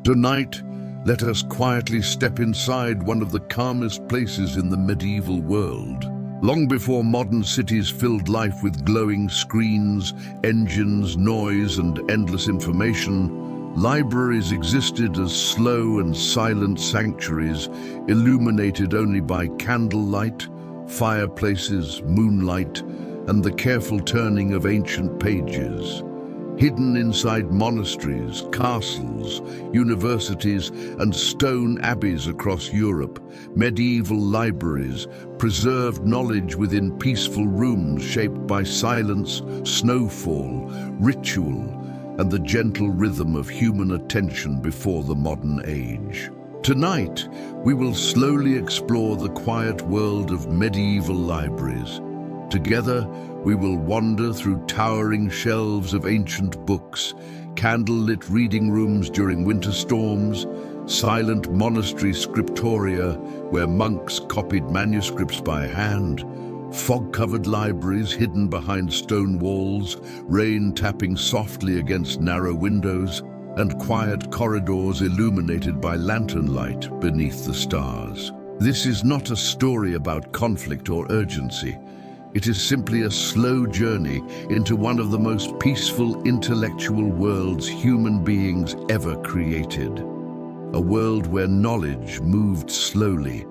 Tonight, let us quietly step inside one of the calmest places in the medieval world. Long before modern cities filled life with glowing screens, engines, noise, and endless information, libraries existed as slow and silent sanctuaries, illuminated only by candlelight, fireplaces, moonlight, and the careful turning of ancient pages. Hidden inside monasteries, castles, universities, and stone abbeys across Europe, medieval libraries preserved knowledge within peaceful rooms shaped by silence, snowfall, ritual, and the gentle rhythm of human attention before the modern age. Tonight, we will slowly explore the quiet world of medieval libraries. Together, we will wander through towering shelves of ancient books, candlelit reading rooms during winter storms, silent monastery scriptoria where monks copied manuscripts by hand, fog-covered libraries hidden behind stone walls, rain tapping softly against narrow windows, and quiet corridors illuminated by lantern light beneath the stars. This is not a story about conflict or urgency. It is simply a slow journey into one of the most peaceful intellectual worlds human beings ever created. A world where knowledge moved slowly,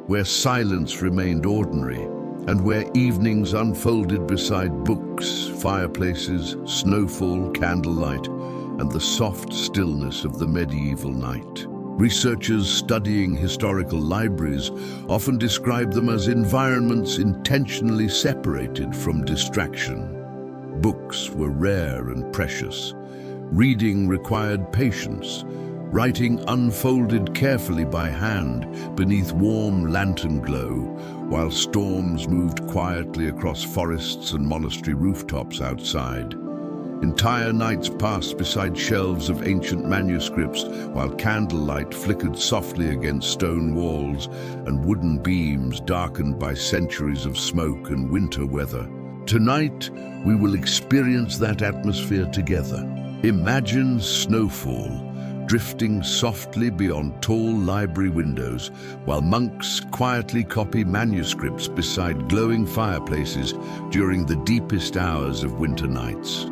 where silence remained ordinary, and where evenings unfolded beside books, fireplaces, snowfall, candlelight, and the soft stillness of the medieval night. Researchers studying historical libraries often describe them as environments intentionally separated from distraction. Books were rare and precious. Reading required patience. Writing unfolded carefully by hand beneath warm lantern glow, while storms moved quietly across forests and monastery rooftops outside. Entire nights passed beside shelves of ancient manuscripts while candlelight flickered softly against stone walls and wooden beams darkened by centuries of smoke and winter weather. Tonight, we will experience that atmosphere together. Imagine snowfall, drifting softly beyond tall library windows, while monks quietly copy manuscripts beside glowing fireplaces during the deepest hours of winter nights.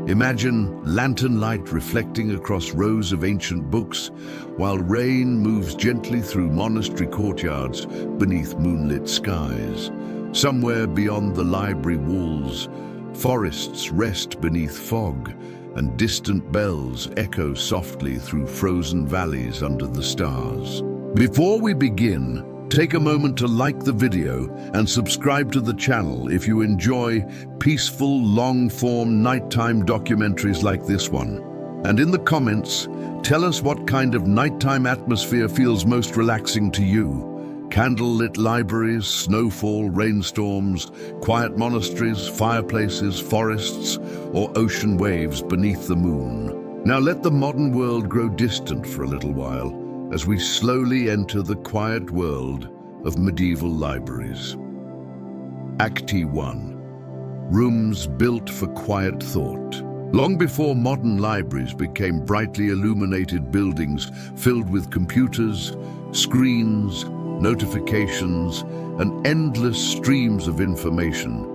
Imagine lantern light reflecting across rows of ancient books, while rain moves gently through monastery courtyards beneath moonlit skies. Somewhere beyond the library walls, forests rest beneath fog, and distant bells echo softly through frozen valleys under the stars. Before we begin, take a moment to like the video and subscribe to the channel if you enjoy peaceful, long-form nighttime documentaries like this one. And in the comments, tell us what kind of nighttime atmosphere feels most relaxing to you. Candlelit libraries, snowfall, rainstorms, quiet monasteries, fireplaces, forests, or ocean waves beneath the moon. Now let the modern world grow distant for a little while as we slowly enter the quiet world of medieval libraries. Act 1. Rooms built for quiet thought. Long before modern libraries became brightly illuminated buildings filled with computers, screens, notifications, and endless streams of information,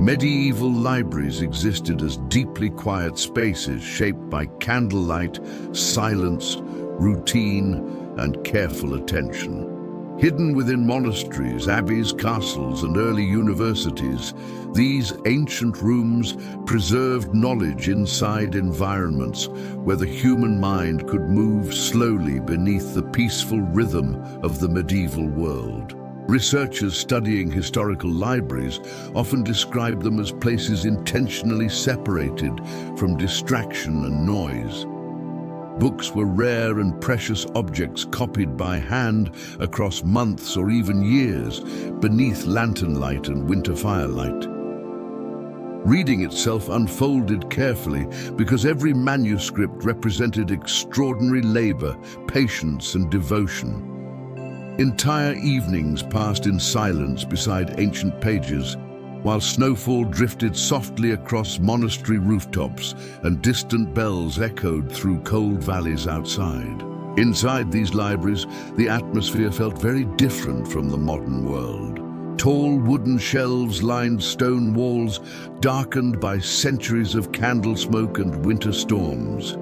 medieval libraries existed as deeply quiet spaces shaped by candlelight, silence, routine, and careful attention. Hidden within monasteries, abbeys, castles, and early universities, these ancient rooms preserved knowledge inside environments where the human mind could move slowly beneath the peaceful rhythm of the medieval world. Researchers studying historical libraries often describe them as places intentionally separated from distraction and noise. Books were rare and precious objects copied by hand across months or even years beneath lantern light and winter firelight. Reading itself unfolded carefully because every manuscript represented extraordinary labor, patience, and devotion. Entire evenings passed in silence beside ancient pages, while snowfall drifted softly across monastery rooftops and distant bells echoed through cold valleys outside. Inside these libraries, the atmosphere felt very different from the modern world. Tall wooden shelves lined stone walls, darkened by centuries of candle smoke and winter storms.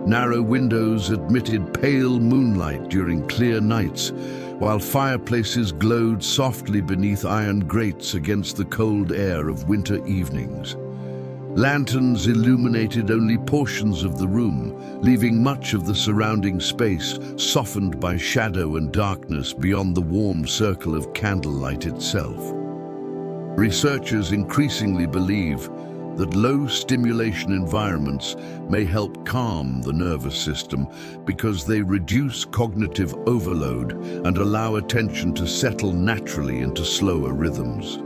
Narrow windows admitted pale moonlight during clear nights, while fireplaces glowed softly beneath iron grates against the cold air of winter evenings. Lanterns illuminated only portions of the room, leaving much of the surrounding space softened by shadow and darkness beyond the warm circle of candlelight itself. Researchers increasingly believe that low-stimulation environments may help calm the nervous system because they reduce cognitive overload and allow attention to settle naturally into slower rhythms.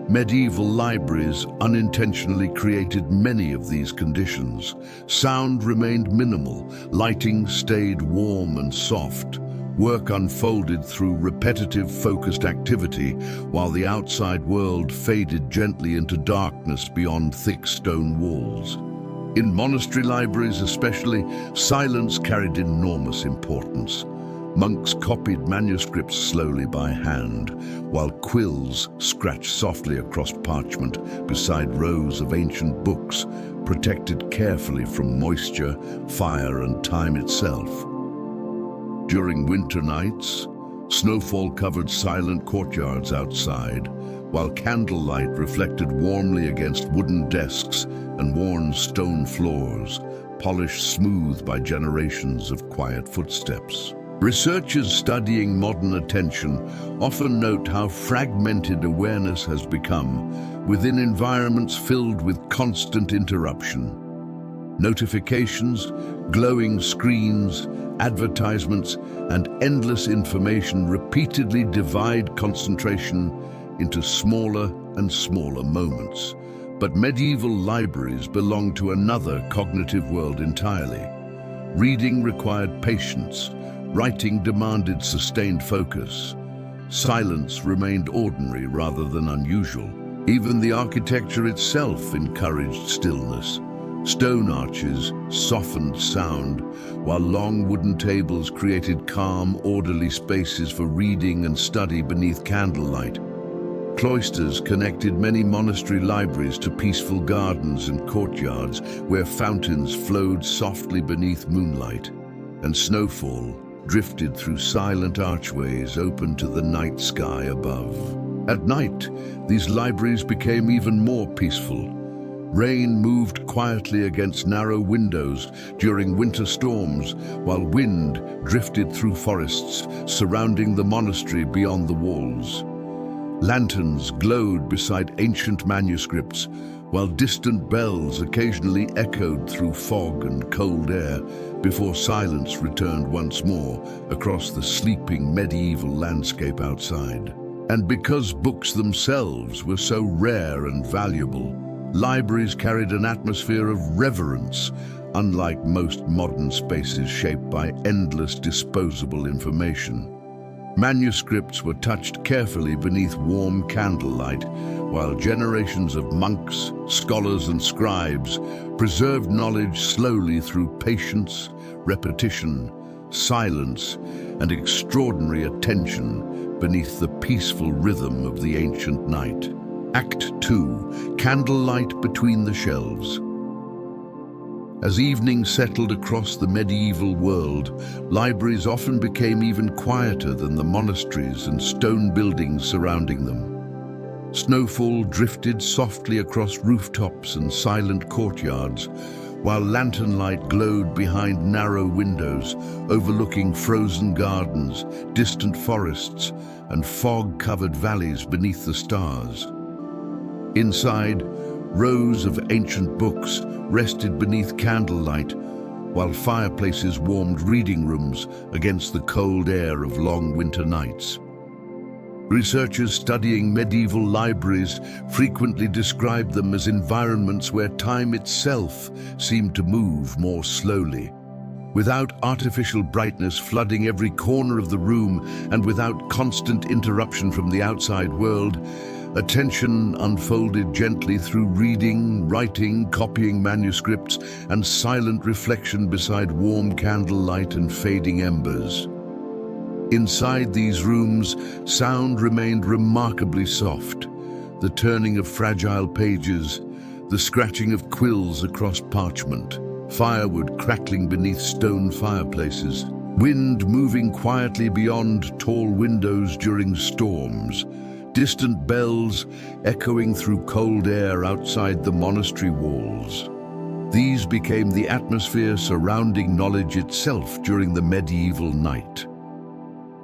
Medieval libraries unintentionally created many of these conditions. Sound remained minimal, lighting stayed warm and soft. Work unfolded through repetitive, focused activity, while the outside world faded gently into darkness beyond thick stone walls. In monastery libraries especially, silence carried enormous importance. Monks copied manuscripts slowly by hand, while quills scratched softly across parchment beside rows of ancient books, protected carefully from moisture, fire, and time itself. During winter nights, snowfall covered silent courtyards outside, while candlelight reflected warmly against wooden desks and worn stone floors, polished smooth by generations of quiet footsteps. Researchers studying modern attention often note how fragmented awareness has become within environments filled with constant interruption. Notifications, glowing screens, advertisements, and endless information repeatedly divide concentration into smaller and smaller moments. But medieval libraries belonged to another cognitive world entirely. Reading required patience. Writing demanded sustained focus. Silence remained ordinary rather than unusual. Even the architecture itself encouraged stillness. Stone arches softened sound, while long wooden tables created calm, orderly spaces for reading and study beneath candlelight. Cloisters connected many monastery libraries to peaceful gardens and courtyards where fountains flowed softly beneath moonlight, and snowfall drifted through silent archways open to the night sky above. At night, these libraries became even more peaceful. Rain moved quietly against narrow windows during winter storms, while wind drifted through forests surrounding the monastery beyond the walls. Lanterns glowed beside ancient manuscripts, while distant bells occasionally echoed through fog and cold air before silence returned once more across the sleeping medieval landscape outside. And because books themselves were so rare and valuable, libraries carried an atmosphere of reverence, unlike most modern spaces shaped by endless disposable information. Manuscripts were touched carefully beneath warm candlelight, while generations of monks, scholars, and scribes preserved knowledge slowly through patience, repetition, silence, and extraordinary attention beneath the peaceful rhythm of the ancient night. Act 2. Candlelight between the shelves. As evening settled across the medieval world, libraries often became even quieter than the monasteries and stone buildings surrounding them. Snowfall drifted softly across rooftops and silent courtyards, while lantern light glowed behind narrow windows overlooking frozen gardens, distant forests, and fog-covered valleys beneath the stars. Inside, rows of ancient books rested beneath candlelight, while fireplaces warmed reading rooms against the cold air of long winter nights. Researchers studying medieval libraries frequently described them as environments where time itself seemed to move more slowly. Without artificial brightness flooding every corner of the room and without constant interruption from the outside world, attention unfolded gently through reading, writing, copying manuscripts, and silent reflection beside warm candlelight and fading embers. Inside these rooms, sound remained remarkably soft. The turning of fragile pages, the scratching of quills across parchment, firewood crackling beneath stone fireplaces, wind moving quietly beyond tall windows during storms, distant bells echoing through cold air outside the monastery walls. These became the atmosphere surrounding knowledge itself during the medieval night.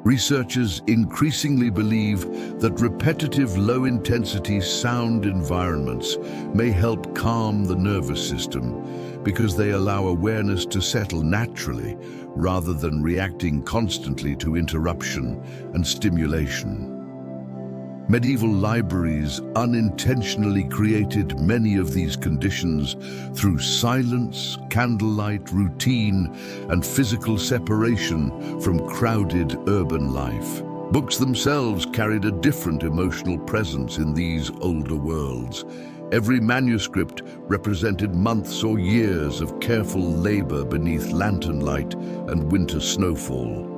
Researchers increasingly believe that repetitive low-intensity sound environments may help calm the nervous system because they allow awareness to settle naturally rather than reacting constantly to interruption and stimulation. Medieval libraries unintentionally created many of these conditions through silence, candlelight, routine, and physical separation from crowded urban life. Books themselves carried a different emotional presence in these older worlds. Every manuscript represented months or years of careful labor beneath lantern light and winter snowfall.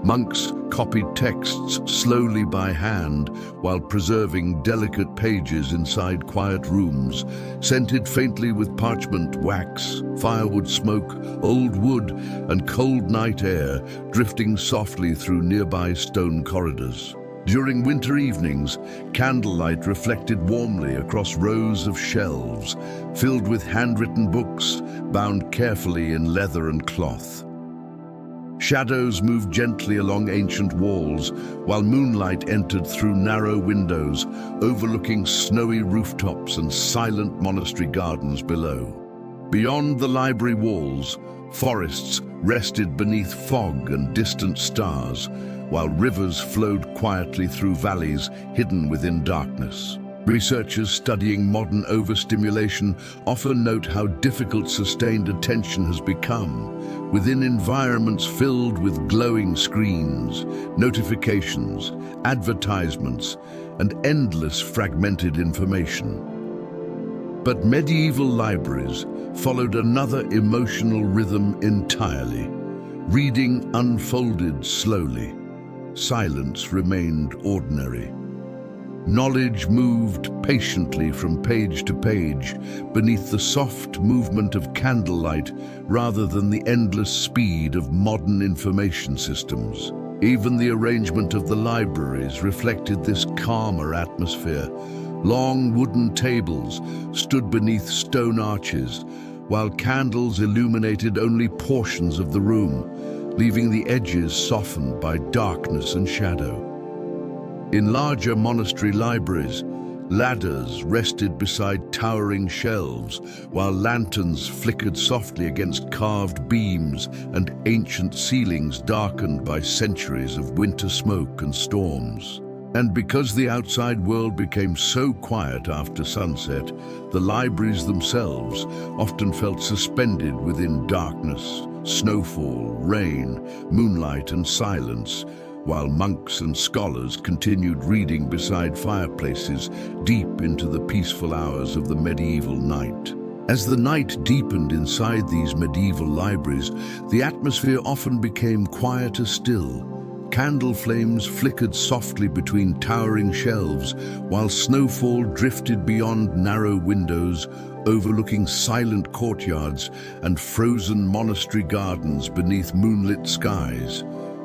Monks copied texts slowly by hand while preserving delicate pages inside quiet rooms, scented faintly with parchment wax, firewood smoke, old wood, and cold night air drifting softly through nearby stone corridors. During winter evenings, candlelight reflected warmly across rows of shelves, filled with handwritten books bound carefully in leather and cloth. Shadows moved gently along ancient walls, while moonlight entered through narrow windows, overlooking snowy rooftops and silent monastery gardens below. Beyond the library walls, forests rested beneath fog and distant stars, while rivers flowed quietly through valleys hidden within darkness. Researchers studying modern overstimulation often note how difficult sustained attention has become within environments filled with glowing screens, notifications, advertisements, and endless fragmented information. But medieval libraries followed another emotional rhythm entirely. Reading unfolded slowly. Silence remained ordinary. Knowledge moved patiently from page to page beneath the soft movement of candlelight rather than the endless speed of modern information systems. Even the arrangement of the libraries reflected this calmer atmosphere. Long wooden tables stood beneath stone arches, while candles illuminated only portions of the room, leaving the edges softened by darkness and shadow. In larger monastery libraries, ladders rested beside towering shelves, while lanterns flickered softly against carved beams and ancient ceilings darkened by centuries of winter smoke and storms. And because the outside world became so quiet after sunset, the libraries themselves often felt suspended within darkness, snowfall, rain, moonlight, and silence, while monks and scholars continued reading beside fireplaces deep into the peaceful hours of the medieval night. As the night deepened inside these medieval libraries, the atmosphere often became quieter still. Candle flames flickered softly between towering shelves, while snowfall drifted beyond narrow windows, overlooking silent courtyards and frozen monastery gardens beneath moonlit skies.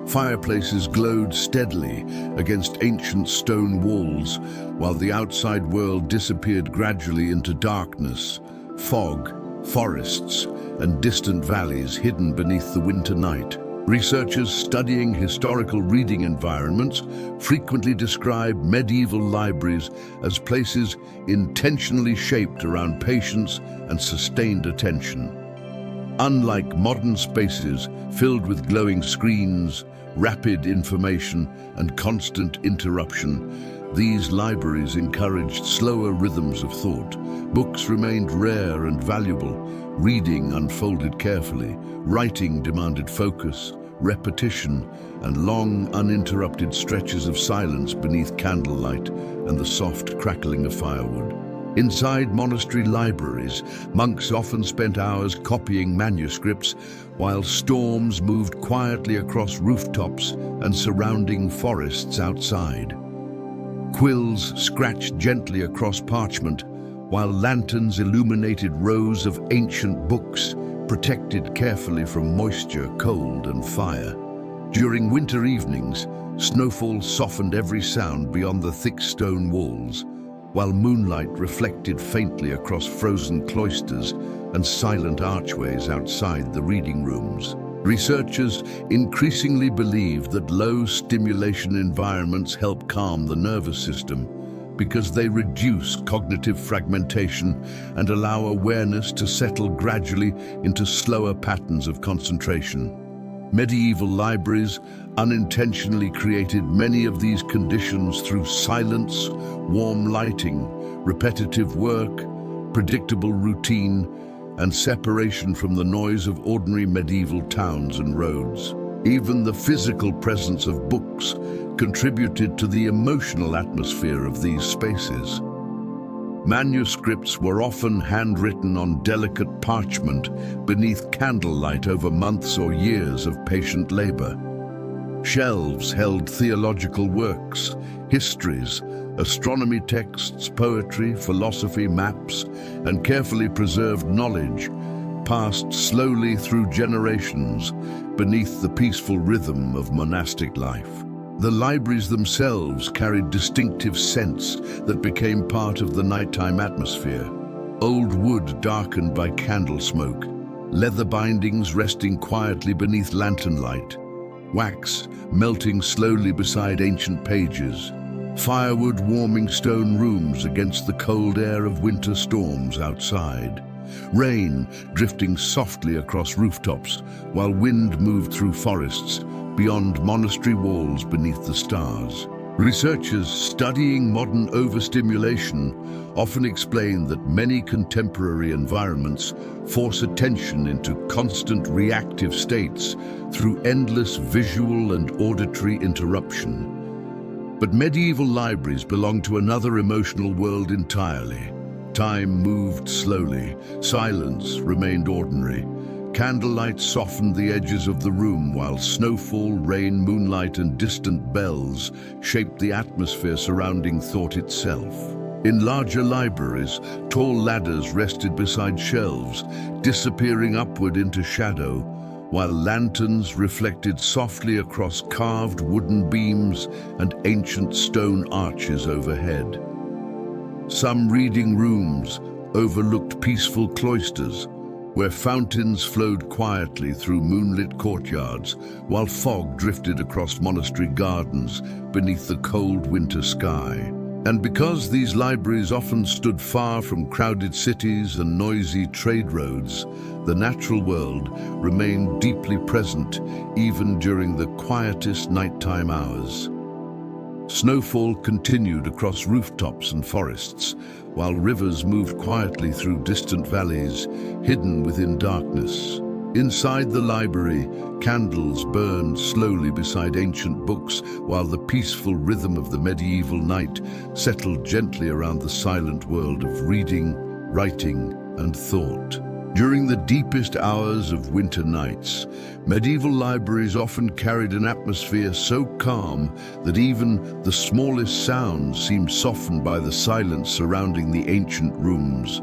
Fireplaces glowed steadily against ancient stone walls, while the outside world disappeared gradually into darkness, fog, forests, and distant valleys hidden beneath the winter night. Researchers studying historical reading environments frequently describe medieval libraries as places intentionally shaped around patience and sustained attention. Unlike modern spaces filled with glowing screens, rapid information, and constant interruption, These libraries encouraged slower rhythms of thought. Books remained rare and valuable. Reading unfolded carefully. Writing demanded focus, repetition, and long, uninterrupted stretches of silence beneath candlelight and the soft crackling of firewood. Inside monastery libraries, monks often spent hours copying manuscripts, while storms moved quietly across rooftops and surrounding forests outside. Quills scratched gently across parchment, while lanterns illuminated rows of ancient books, protected carefully from moisture, cold, and fire. During winter evenings, snowfall softened every sound beyond the thick stone walls, while moonlight reflected faintly across frozen cloisters and silent archways outside the reading rooms. Researchers increasingly believe that low-stimulation environments help calm the nervous system because they reduce cognitive fragmentation and allow awareness to settle gradually into slower patterns of concentration. Medieval libraries unintentionally created many of these conditions through silence, warm lighting, repetitive work, predictable routine, and separation from the noise of ordinary medieval towns and roads. Even the physical presence of books contributed to the emotional atmosphere of these spaces. Manuscripts were often handwritten on delicate parchment beneath candlelight over months or years of patient labor. Shelves held theological works, histories, astronomy texts, poetry, philosophy, maps, and carefully preserved knowledge passed slowly through generations beneath the peaceful rhythm of monastic life. The libraries themselves carried distinctive scents that became part of the nighttime atmosphere. Old wood darkened by candle smoke, leather bindings resting quietly beneath lantern light, wax melting slowly beside ancient pages, firewood warming stone rooms against the cold air of winter storms outside, rain drifting softly across rooftops while wind moved through forests beyond monastery walls beneath the stars. Researchers studying modern overstimulation often explain that many contemporary environments force attention into constant reactive states through endless visual and auditory interruption. But medieval libraries belong to another emotional world entirely. Time moved slowly, silence remained ordinary. Candlelight softened the edges of the room while snowfall, rain, moonlight, and distant bells shaped the atmosphere surrounding thought itself. In larger libraries, tall ladders rested beside shelves, disappearing upward into shadow, while lanterns reflected softly across carved wooden beams and ancient stone arches overhead. Some reading rooms overlooked peaceful cloisters, where fountains flowed quietly through moonlit courtyards, while fog drifted across monastery gardens beneath the cold winter sky. And because these libraries often stood far from crowded cities and noisy trade roads, the natural world remained deeply present even during the quietest nighttime hours. Snowfall continued across rooftops and forests, while rivers moved quietly through distant valleys, hidden within darkness. Inside the library, candles burned slowly beside ancient books, while the peaceful rhythm of the medieval night settled gently around the silent world of reading, writing, and thought. During the deepest hours of winter nights, medieval libraries often carried an atmosphere so calm that even the smallest sounds seemed softened by the silence surrounding the ancient rooms.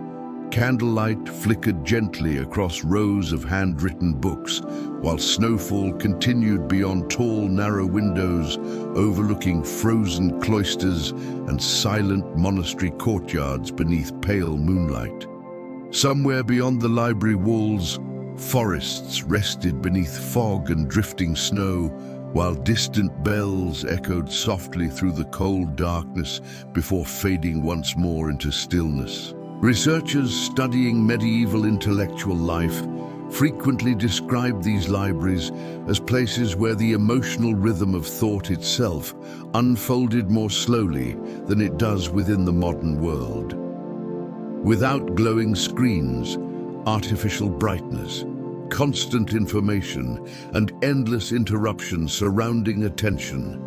Candlelight flickered gently across rows of handwritten books, while snowfall continued beyond tall, narrow windows, overlooking frozen cloisters and silent monastery courtyards beneath pale moonlight. Somewhere beyond the library walls, forests rested beneath fog and drifting snow, while distant bells echoed softly through the cold darkness before fading once more into stillness. Researchers studying medieval intellectual life frequently described these libraries as places where the emotional rhythm of thought itself unfolded more slowly than it does within the modern world. Without glowing screens, artificial brightness, constant information, and endless interruptions surrounding attention,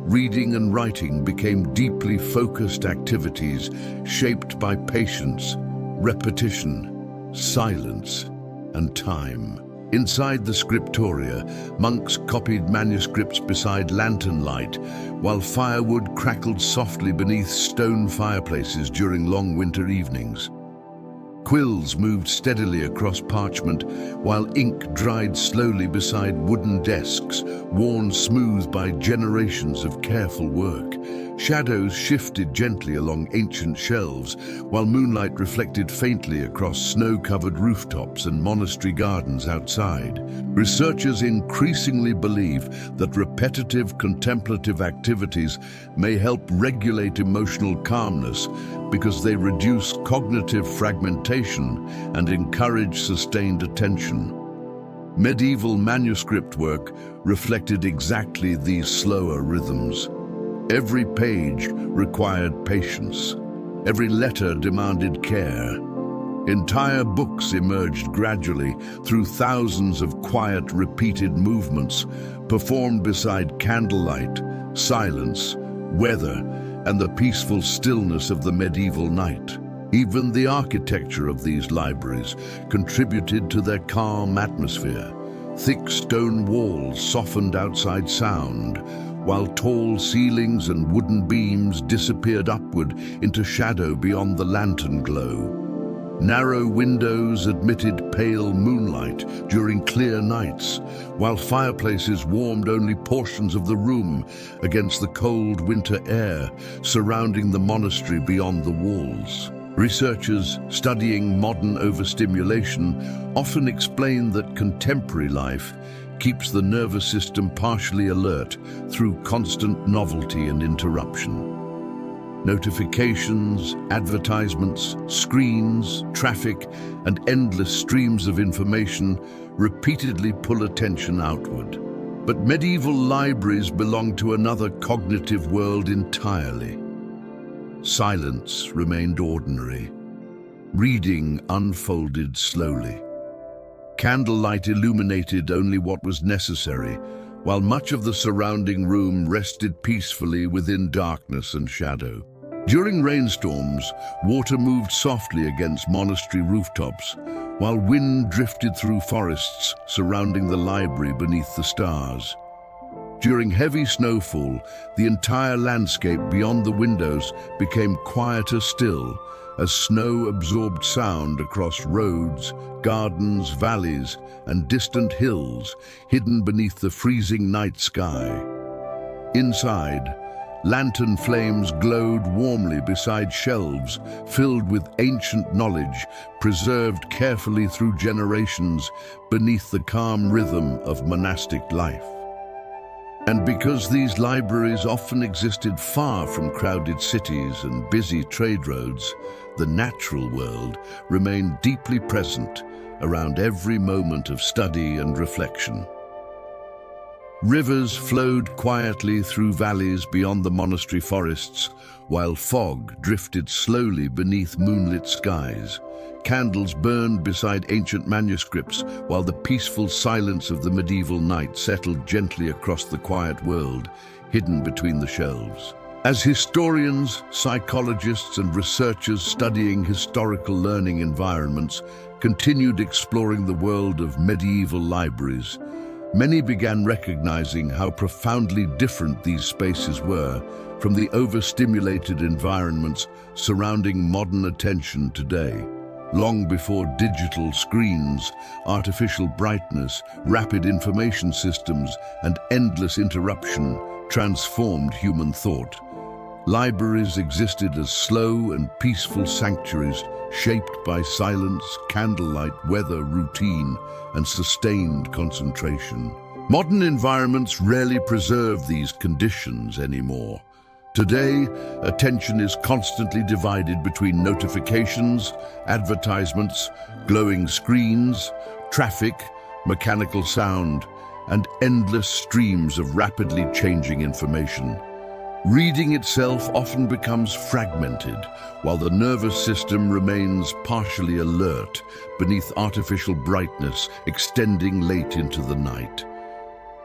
reading and writing became deeply focused activities shaped by patience, repetition, silence, and time. Inside the scriptoria, monks copied manuscripts beside lantern light, while firewood crackled softly beneath stone fireplaces during long winter evenings. Quills moved steadily across parchment, while ink dried slowly beside wooden desks, worn smooth by generations of careful work. Shadows shifted gently along ancient shelves, while moonlight reflected faintly across snow-covered rooftops and monastery gardens outside. Researchers increasingly believe that repetitive contemplative activities may help regulate emotional calmness because they reduce cognitive fragmentation and encourage sustained attention. Medieval manuscript work reflected exactly these slower rhythms. Every page required patience. Every letter demanded care. Entire books emerged gradually through thousands of quiet, repeated movements, performed beside candlelight, silence, weather, and the peaceful stillness of the medieval night. Even the architecture of these libraries contributed to their calm atmosphere. Thick stone walls softened outside sound, while tall ceilings and wooden beams disappeared upward into shadow beyond the lantern glow. Narrow windows admitted pale moonlight during clear nights, while fireplaces warmed only portions of the room against the cold winter air surrounding the monastery beyond the walls. Researchers studying modern overstimulation often explain that contemporary life keeps the nervous system partially alert through constant novelty and interruption. Notifications, advertisements, screens, traffic, and endless streams of information repeatedly pull attention outward. But medieval libraries belong to another cognitive world entirely. Silence remained ordinary. Reading unfolded slowly. Candlelight illuminated only what was necessary, while much of the surrounding room rested peacefully within darkness and shadow. During rainstorms, water moved softly against monastery rooftops, while wind drifted through forests surrounding the library beneath the stars. During heavy snowfall, the entire landscape beyond the windows became quieter still, as snow absorbed sound across roads, gardens, valleys, and distant hills hidden beneath the freezing night sky. Inside, lantern flames glowed warmly beside shelves filled with ancient knowledge preserved carefully through generations beneath the calm rhythm of monastic life. And because these libraries often existed far from crowded cities and busy trade roads, the natural world remained deeply present around every moment of study and reflection. Rivers flowed quietly through valleys beyond the monastery forests, while fog drifted slowly beneath moonlit skies. Candles burned beside ancient manuscripts, while the peaceful silence of the medieval night settled gently across the quiet world, hidden between the shelves. As historians, psychologists, and researchers studying historical learning environments continued exploring the world of medieval libraries, many began recognizing how profoundly different these spaces were from the overstimulated environments surrounding modern attention today. Long before digital screens, artificial brightness, rapid information systems, and endless interruption transformed human thought, libraries existed as slow and peaceful sanctuaries shaped by silence, candlelight, weather, routine, and sustained concentration. Modern environments rarely preserve these conditions anymore. Today, attention is constantly divided between notifications, advertisements, glowing screens, traffic, mechanical sound, and endless streams of rapidly changing information. Reading itself often becomes fragmented, while the nervous system remains partially alert beneath artificial brightness extending late into the night.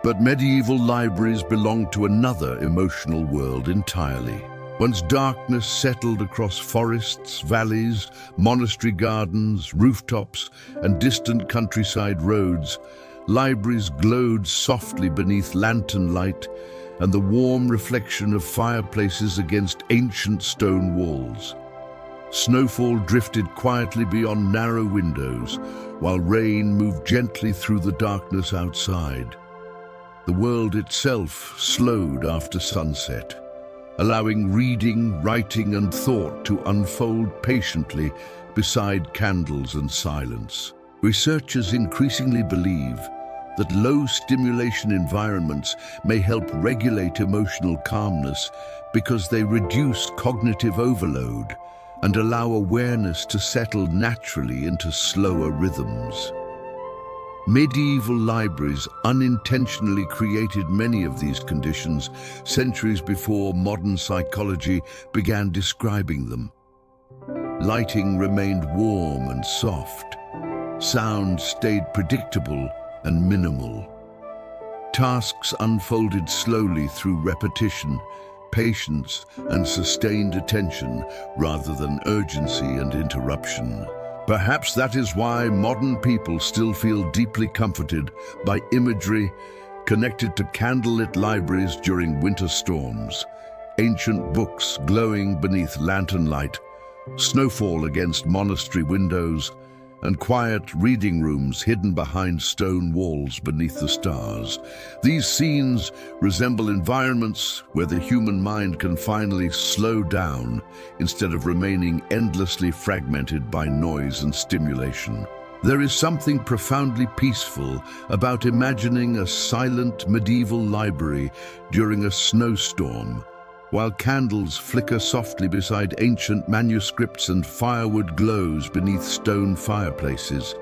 But medieval libraries belonged to another emotional world entirely. Once darkness settled across forests, valleys, monastery gardens, rooftops, and distant countryside roads, libraries glowed softly beneath lantern light and the warm reflection of fireplaces against ancient stone walls. Snowfall drifted quietly beyond narrow windows, while rain moved gently through the darkness outside. The world itself slowed after sunset, allowing reading, writing, and thought to unfold patiently beside candles and silence. Researchers increasingly believe that low-stimulation environments may help regulate emotional calmness because they reduce cognitive overload and allow awareness to settle naturally into slower rhythms. Medieval libraries unintentionally created many of these conditions centuries before modern psychology began describing them. Lighting remained warm and soft. Sound stayed predictable and minimal. Tasks unfolded slowly through repetition, patience, and sustained attention rather than urgency and interruption. Perhaps that is why modern people still feel deeply comforted by imagery connected to candlelit libraries during winter storms, ancient books glowing beneath lantern light, snowfall against monastery windows, and quiet reading rooms hidden behind stone walls beneath the stars. These scenes resemble environments where the human mind can finally slow down instead of remaining endlessly fragmented by noise and stimulation. There is something profoundly peaceful about imagining a silent medieval library during a snowstorm, while candles flicker softly beside ancient manuscripts and firewood glows beneath stone fireplaces.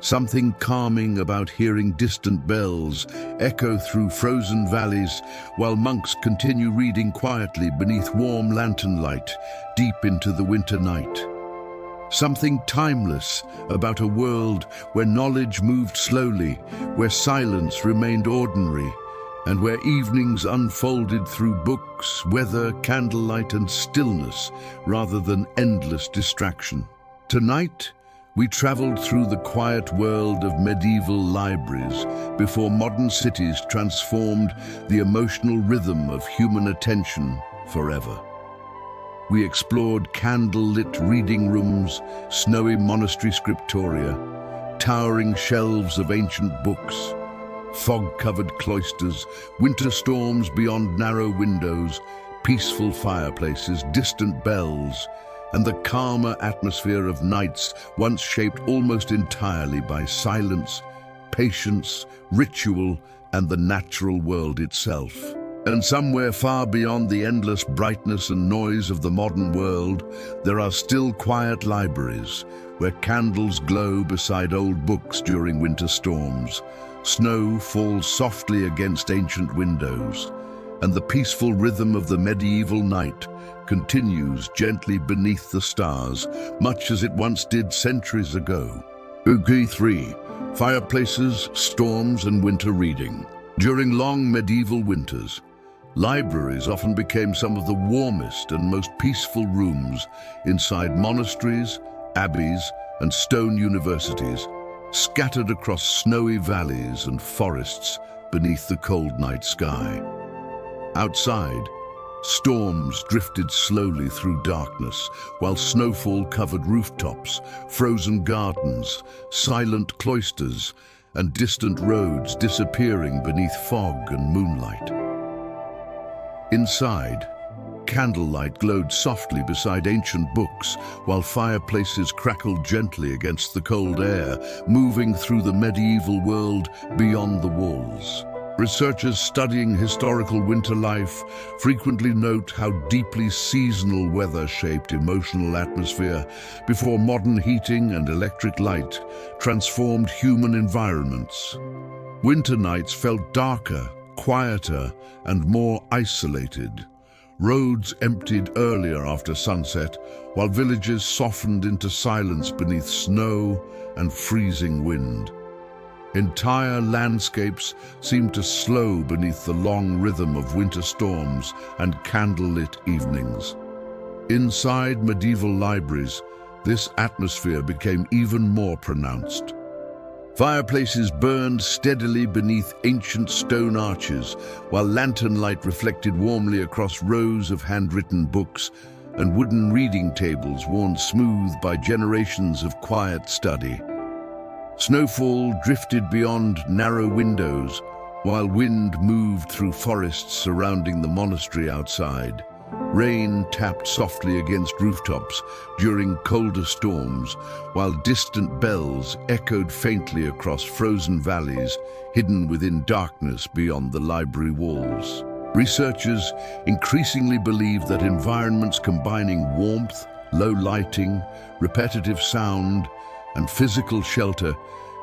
Something calming about hearing distant bells echo through frozen valleys while monks continue reading quietly beneath warm lantern light deep into the winter night. Something timeless about a world where knowledge moved slowly, where silence remained ordinary, and where evenings unfolded through books, weather, candlelight, and stillness rather than endless distraction. Tonight, we traveled through the quiet world of medieval libraries before modern cities transformed the emotional rhythm of human attention forever. We explored candlelit reading rooms, snowy monastery scriptoria, towering shelves of ancient books, fog-covered cloisters, winter storms beyond narrow windows, peaceful fireplaces, distant bells, and the calmer atmosphere of nights once shaped almost entirely by silence, patience, ritual, and the natural world itself. And somewhere far beyond the endless brightness and noise of the modern world, there are still quiet libraries where candles glow beside old books during winter storms. Snow falls softly against ancient windows, and the peaceful rhythm of the medieval night continues gently beneath the stars, much as it once did centuries ago. UK 3. Fireplaces, storms, and winter reading. During long medieval winters, libraries often became some of the warmest and most peaceful rooms inside monasteries, abbeys, and stone universities, scattered across snowy valleys and forests beneath the cold night sky. Outside, storms drifted slowly through darkness, while snowfall covered rooftops, frozen gardens, silent cloisters, and distant roads disappearing beneath fog and moonlight. Inside, candlelight glowed softly beside ancient books, while fireplaces crackled gently against the cold air, moving through the medieval world beyond the walls. Researchers studying historical winter life frequently note how deeply seasonal weather shaped emotional atmosphere before modern heating and electric light transformed human environments. Winter nights felt darker, quieter, and more isolated. Roads emptied earlier after sunset, while villages softened into silence beneath snow and freezing wind. Entire landscapes seemed to slow beneath the long rhythm of winter storms and candlelit evenings. Inside medieval libraries, this atmosphere became even more pronounced. Fireplaces burned steadily beneath ancient stone arches, while lantern light reflected warmly across rows of handwritten books and wooden reading tables worn smooth by generations of quiet study. Snowfall drifted beyond narrow windows, while wind moved through forests surrounding the monastery outside. Rain tapped softly against rooftops during colder storms, while distant bells echoed faintly across frozen valleys hidden within darkness beyond the library walls. Researchers increasingly believe that environments combining warmth, low lighting, repetitive sound, and physical shelter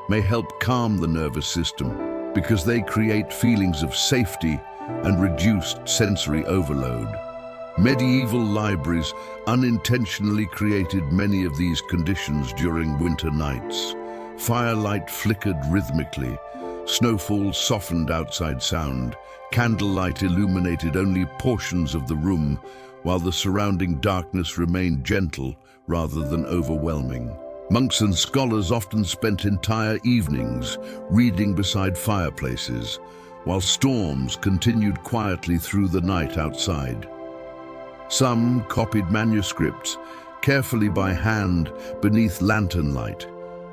may help calm the nervous system because they create feelings of safety and reduced sensory overload. Medieval libraries unintentionally created many of these conditions during winter nights. Firelight flickered rhythmically, snowfall softened outside sound, candlelight illuminated only portions of the room, while the surrounding darkness remained gentle rather than overwhelming. Monks and scholars often spent entire evenings reading beside fireplaces, while storms continued quietly through the night outside. Some copied manuscripts carefully by hand beneath lantern light,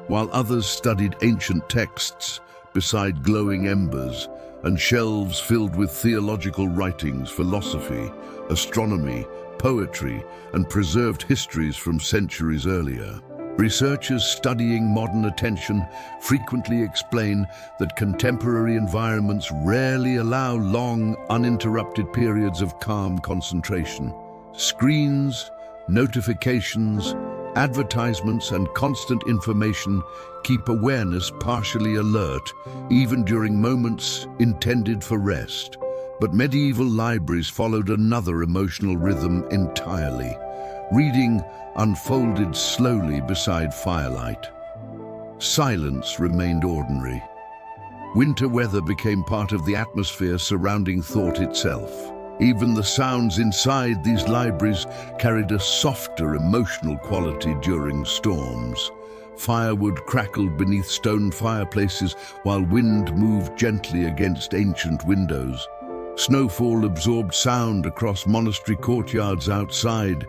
while others studied ancient texts beside glowing embers and shelves filled with theological writings, philosophy, astronomy, poetry, and preserved histories from centuries earlier. Researchers studying modern attention frequently explain that contemporary environments rarely allow long, uninterrupted periods of calm concentration. Screens, notifications, advertisements, and constant information keep awareness partially alert, even during moments intended for rest. But medieval libraries followed another emotional rhythm entirely. Reading unfolded slowly beside firelight. Silence remained ordinary. Winter weather became part of the atmosphere surrounding thought itself. Even the sounds inside these libraries carried a softer emotional quality during storms. Firewood crackled beneath stone fireplaces while wind moved gently against ancient windows. Snowfall absorbed sound across monastery courtyards outside,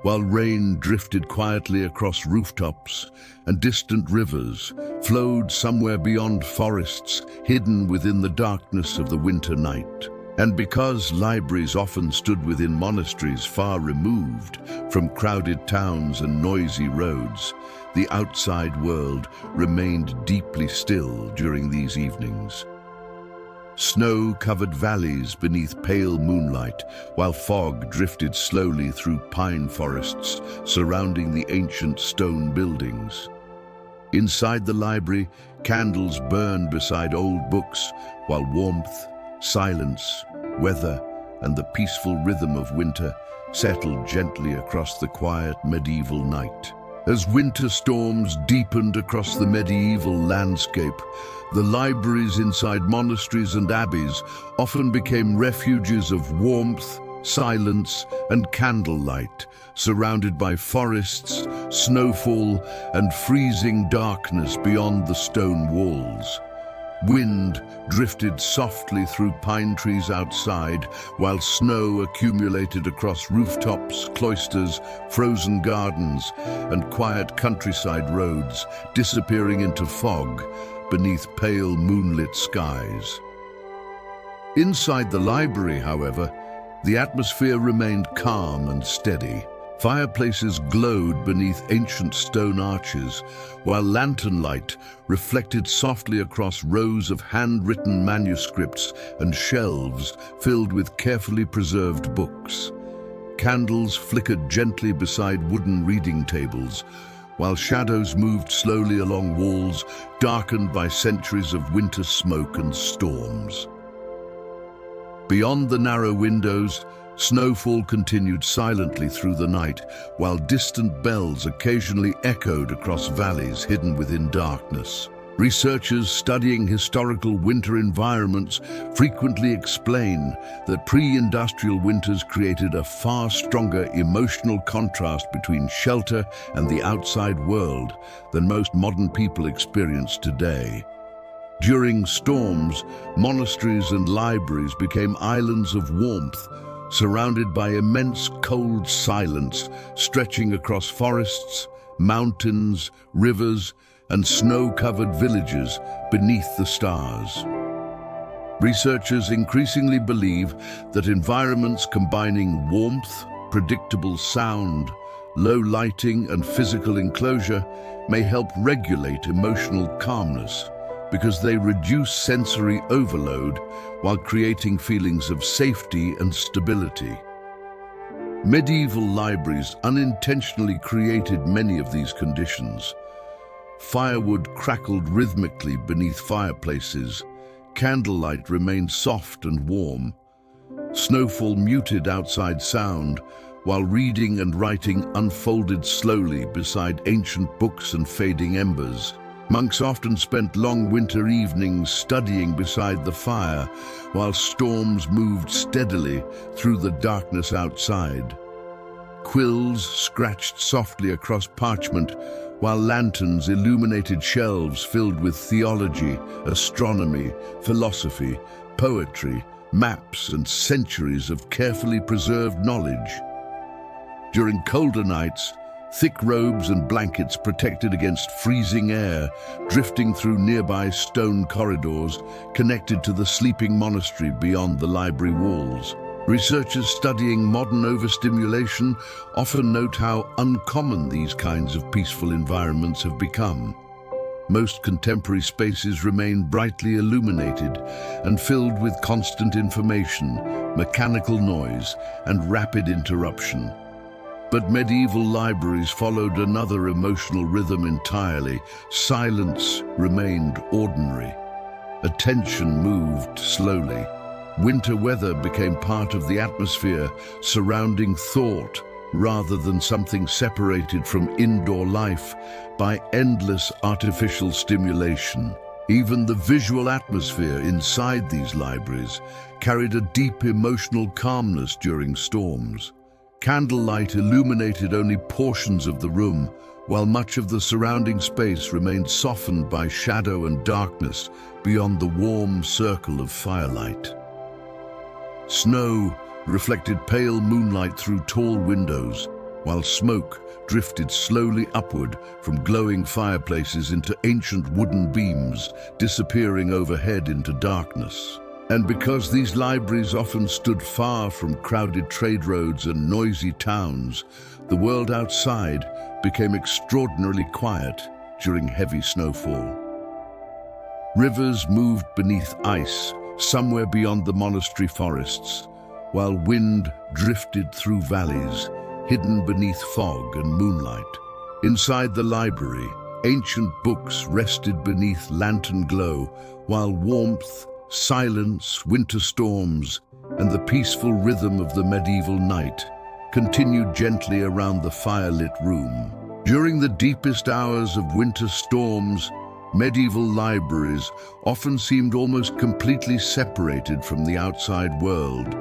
while rain drifted quietly across rooftops, and distant rivers flowed somewhere beyond forests, hidden within the darkness of the winter night. And because libraries often stood within monasteries far removed from crowded towns and noisy roads, the outside world remained deeply still during these evenings. Snow-covered valleys beneath pale moonlight, while fog drifted slowly through pine forests surrounding the ancient stone buildings. Inside the library, candles burned beside old books, while warmth, silence, weather, and the peaceful rhythm of winter settled gently across the quiet medieval night. As winter storms deepened across the medieval landscape, the libraries inside monasteries and abbeys often became refuges of warmth, silence, and candlelight, surrounded by forests, snowfall, and freezing darkness beyond the stone walls. Wind drifted softly through pine trees outside, while snow accumulated across rooftops, cloisters, frozen gardens, and quiet countryside roads, disappearing into fog beneath pale moonlit skies. Inside the library, however, the atmosphere remained calm and steady. Fireplaces glowed beneath ancient stone arches, while lantern light reflected softly across rows of handwritten manuscripts and shelves filled with carefully preserved books. Candles flickered gently beside wooden reading tables, while shadows moved slowly along walls darkened by centuries of winter smoke and storms. Beyond the narrow windows, snowfall continued silently through the night, while distant bells occasionally echoed across valleys hidden within darkness. Researchers studying historical winter environments frequently explain that pre-industrial winters created a far stronger emotional contrast between shelter and the outside world than most modern people experience today. During storms, monasteries and libraries became islands of warmth, surrounded by immense cold silence stretching across forests, mountains, rivers, and snow-covered villages beneath the stars. Researchers increasingly believe that environments combining warmth, predictable sound, low lighting, and physical enclosure may help regulate emotional calmness because they reduce sensory overload while creating feelings of safety and stability. Medieval libraries unintentionally created many of these conditions. Firewood crackled rhythmically beneath fireplaces. Candlelight remained soft and warm. Snowfall muted outside sound, while reading and writing unfolded slowly beside ancient books and fading embers. Monks often spent long winter evenings studying beside the fire, while storms moved steadily through the darkness outside. Quills scratched softly across parchment, while lanterns illuminated shelves filled with theology, astronomy, philosophy, poetry, maps, and centuries of carefully preserved knowledge. During colder nights, thick robes and blankets protected against freezing air, drifting through nearby stone corridors connected to the sleeping monastery beyond the library walls. Researchers studying modern overstimulation often note how uncommon these kinds of peaceful environments have become. Most contemporary spaces remain brightly illuminated and filled with constant information, mechanical noise, and rapid interruption. But medieval libraries followed another emotional rhythm entirely. Silence remained ordinary. Attention moved slowly. Winter weather became part of the atmosphere, surrounding thought rather than something separated from indoor life by endless artificial stimulation. Even the visual atmosphere inside these libraries carried a deep emotional calmness during storms. Candlelight illuminated only portions of the room, while much of the surrounding space remained softened by shadow and darkness beyond the warm circle of firelight. Snow reflected pale moonlight through tall windows, while smoke drifted slowly upward from glowing fireplaces into ancient wooden beams, disappearing overhead into darkness. And because these libraries often stood far from crowded trade roads and noisy towns, the world outside became extraordinarily quiet during heavy snowfall. Rivers moved beneath ice, somewhere beyond the monastery forests, while wind drifted through valleys, hidden beneath fog and moonlight. Inside the library, ancient books rested beneath lantern glow, while warmth, silence, winter storms, and the peaceful rhythm of the medieval night continued gently around the firelit room. During the deepest hours of winter storms, medieval libraries often seemed almost completely separated from the outside world.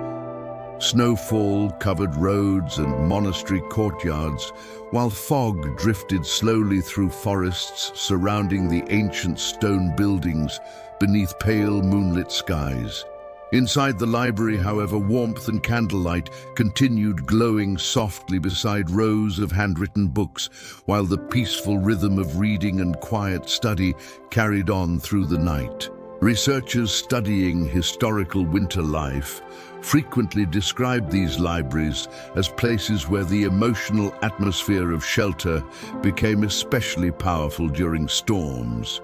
Snowfall covered roads and monastery courtyards, while fog drifted slowly through forests surrounding the ancient stone buildings beneath pale moonlit skies. Inside the library, however, warmth and candlelight continued glowing softly beside rows of handwritten books, while the peaceful rhythm of reading and quiet study carried on through the night. Researchers studying historical winter life frequently describe these libraries as places where the emotional atmosphere of shelter became especially powerful during storms.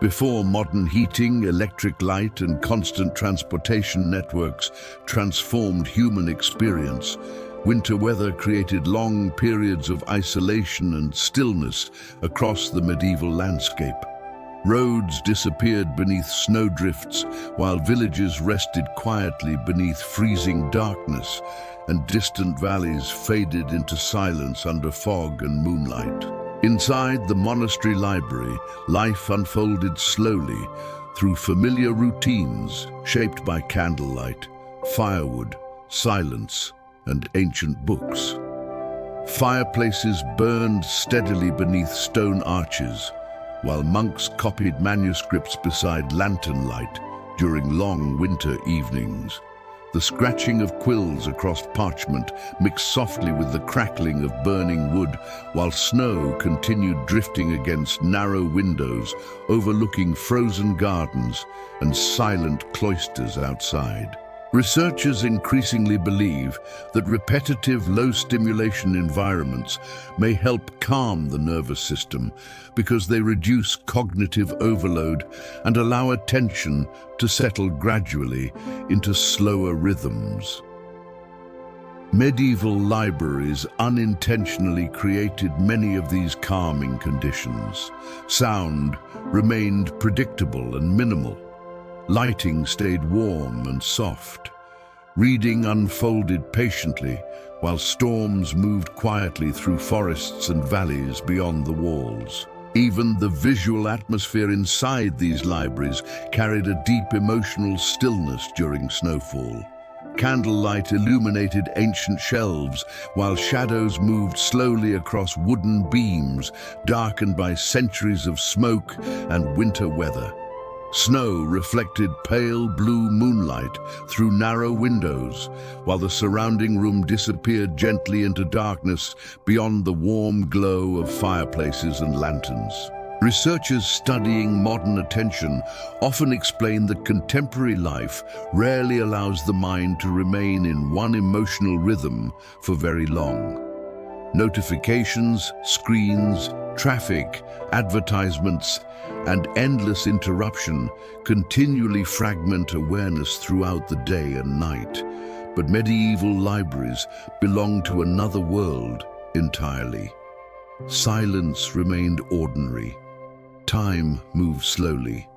Before modern heating, electric light, and constant transportation networks transformed human experience, winter weather created long periods of isolation and stillness across the medieval landscape. Roads disappeared beneath snowdrifts, while villages rested quietly beneath freezing darkness, and distant valleys faded into silence under fog and moonlight. Inside the monastery library, life unfolded slowly through familiar routines shaped by candlelight, firewood, silence, and ancient books. Fireplaces burned steadily beneath stone arches, while monks copied manuscripts beside lantern light during long winter evenings. The scratching of quills across parchment mixed softly with the crackling of burning wood, while snow continued drifting against narrow windows overlooking frozen gardens and silent cloisters outside. Researchers increasingly believe that repetitive, low-stimulation environments may help calm the nervous system because they reduce cognitive overload and allow attention to settle gradually into slower rhythms. Medieval libraries unintentionally created many of these calming conditions. Sound remained predictable and minimal. Lighting stayed warm and soft. Reading unfolded patiently, while storms moved quietly through forests and valleys beyond the walls. Even the visual atmosphere inside these libraries carried a deep emotional stillness during snowfall. Candlelight illuminated ancient shelves, while shadows moved slowly across wooden beams, darkened by centuries of smoke and winter weather. Snow reflected pale blue moonlight through narrow windows, while the surrounding room disappeared gently into darkness beyond the warm glow of fireplaces and lanterns. Researchers studying modern attention often explain that contemporary life rarely allows the mind to remain in one emotional rhythm for very long. Notifications, screens, traffic, advertisements, and endless interruption continually fragment awareness throughout the day and night. But medieval libraries belong to another world entirely. Silence remained ordinary. Time moved slowly.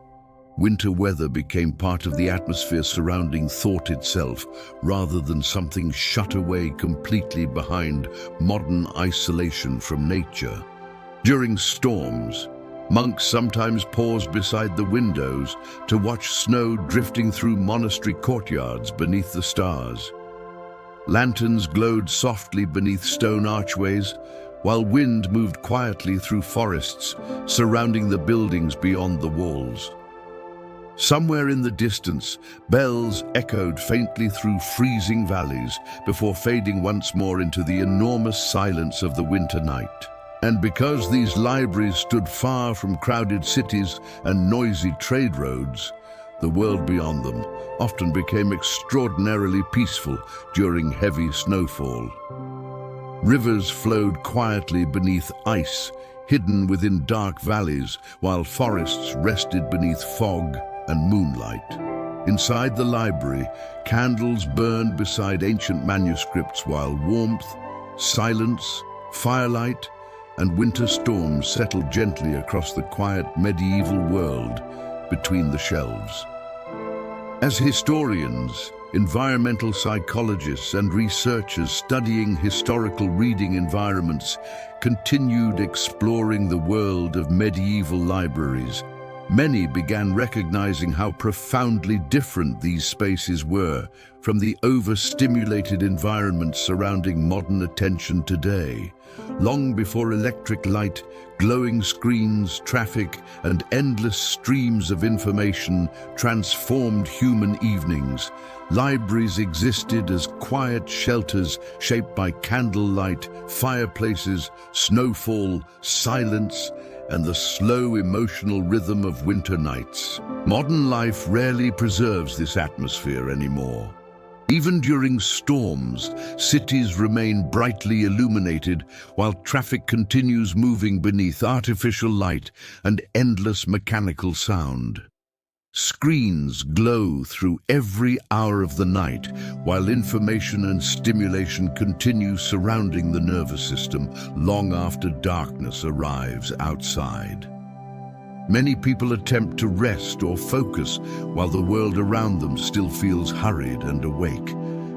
Winter weather became part of the atmosphere surrounding thought itself, rather than something shut away completely behind modern isolation from nature. During storms, monks sometimes paused beside the windows to watch snow drifting through monastery courtyards beneath the stars. Lanterns glowed softly beneath stone archways, while wind moved quietly through forests surrounding the buildings beyond the walls. Somewhere in the distance, bells echoed faintly through freezing valleys before fading once more into the enormous silence of the winter night. And because these libraries stood far from crowded cities and noisy trade roads, the world beyond them often became extraordinarily peaceful during heavy snowfall. Rivers flowed quietly beneath ice, hidden within dark valleys, while forests rested beneath fog and moonlight. Inside the library, candles burned beside ancient manuscripts, while warmth, silence, firelight, and winter storms settled gently across the quiet medieval world between the shelves. As historians, environmental psychologists, and researchers studying historical reading environments continued exploring the world of medieval libraries, many began recognizing how profoundly different these spaces were from the overstimulated environments surrounding modern attention today. Long before electric light, glowing screens, traffic, and endless streams of information transformed human evenings, libraries existed as quiet shelters shaped by candlelight, fireplaces, snowfall, silence, and the slow emotional rhythm of winter nights. Modern life rarely preserves this atmosphere anymore. Even during storms, cities remain brightly illuminated while traffic continues moving beneath artificial light and endless mechanical sound. Screens glow through every hour of the night, while information and stimulation continue surrounding the nervous system long after darkness arrives outside. Many people attempt to rest or focus while the world around them still feels hurried and awake.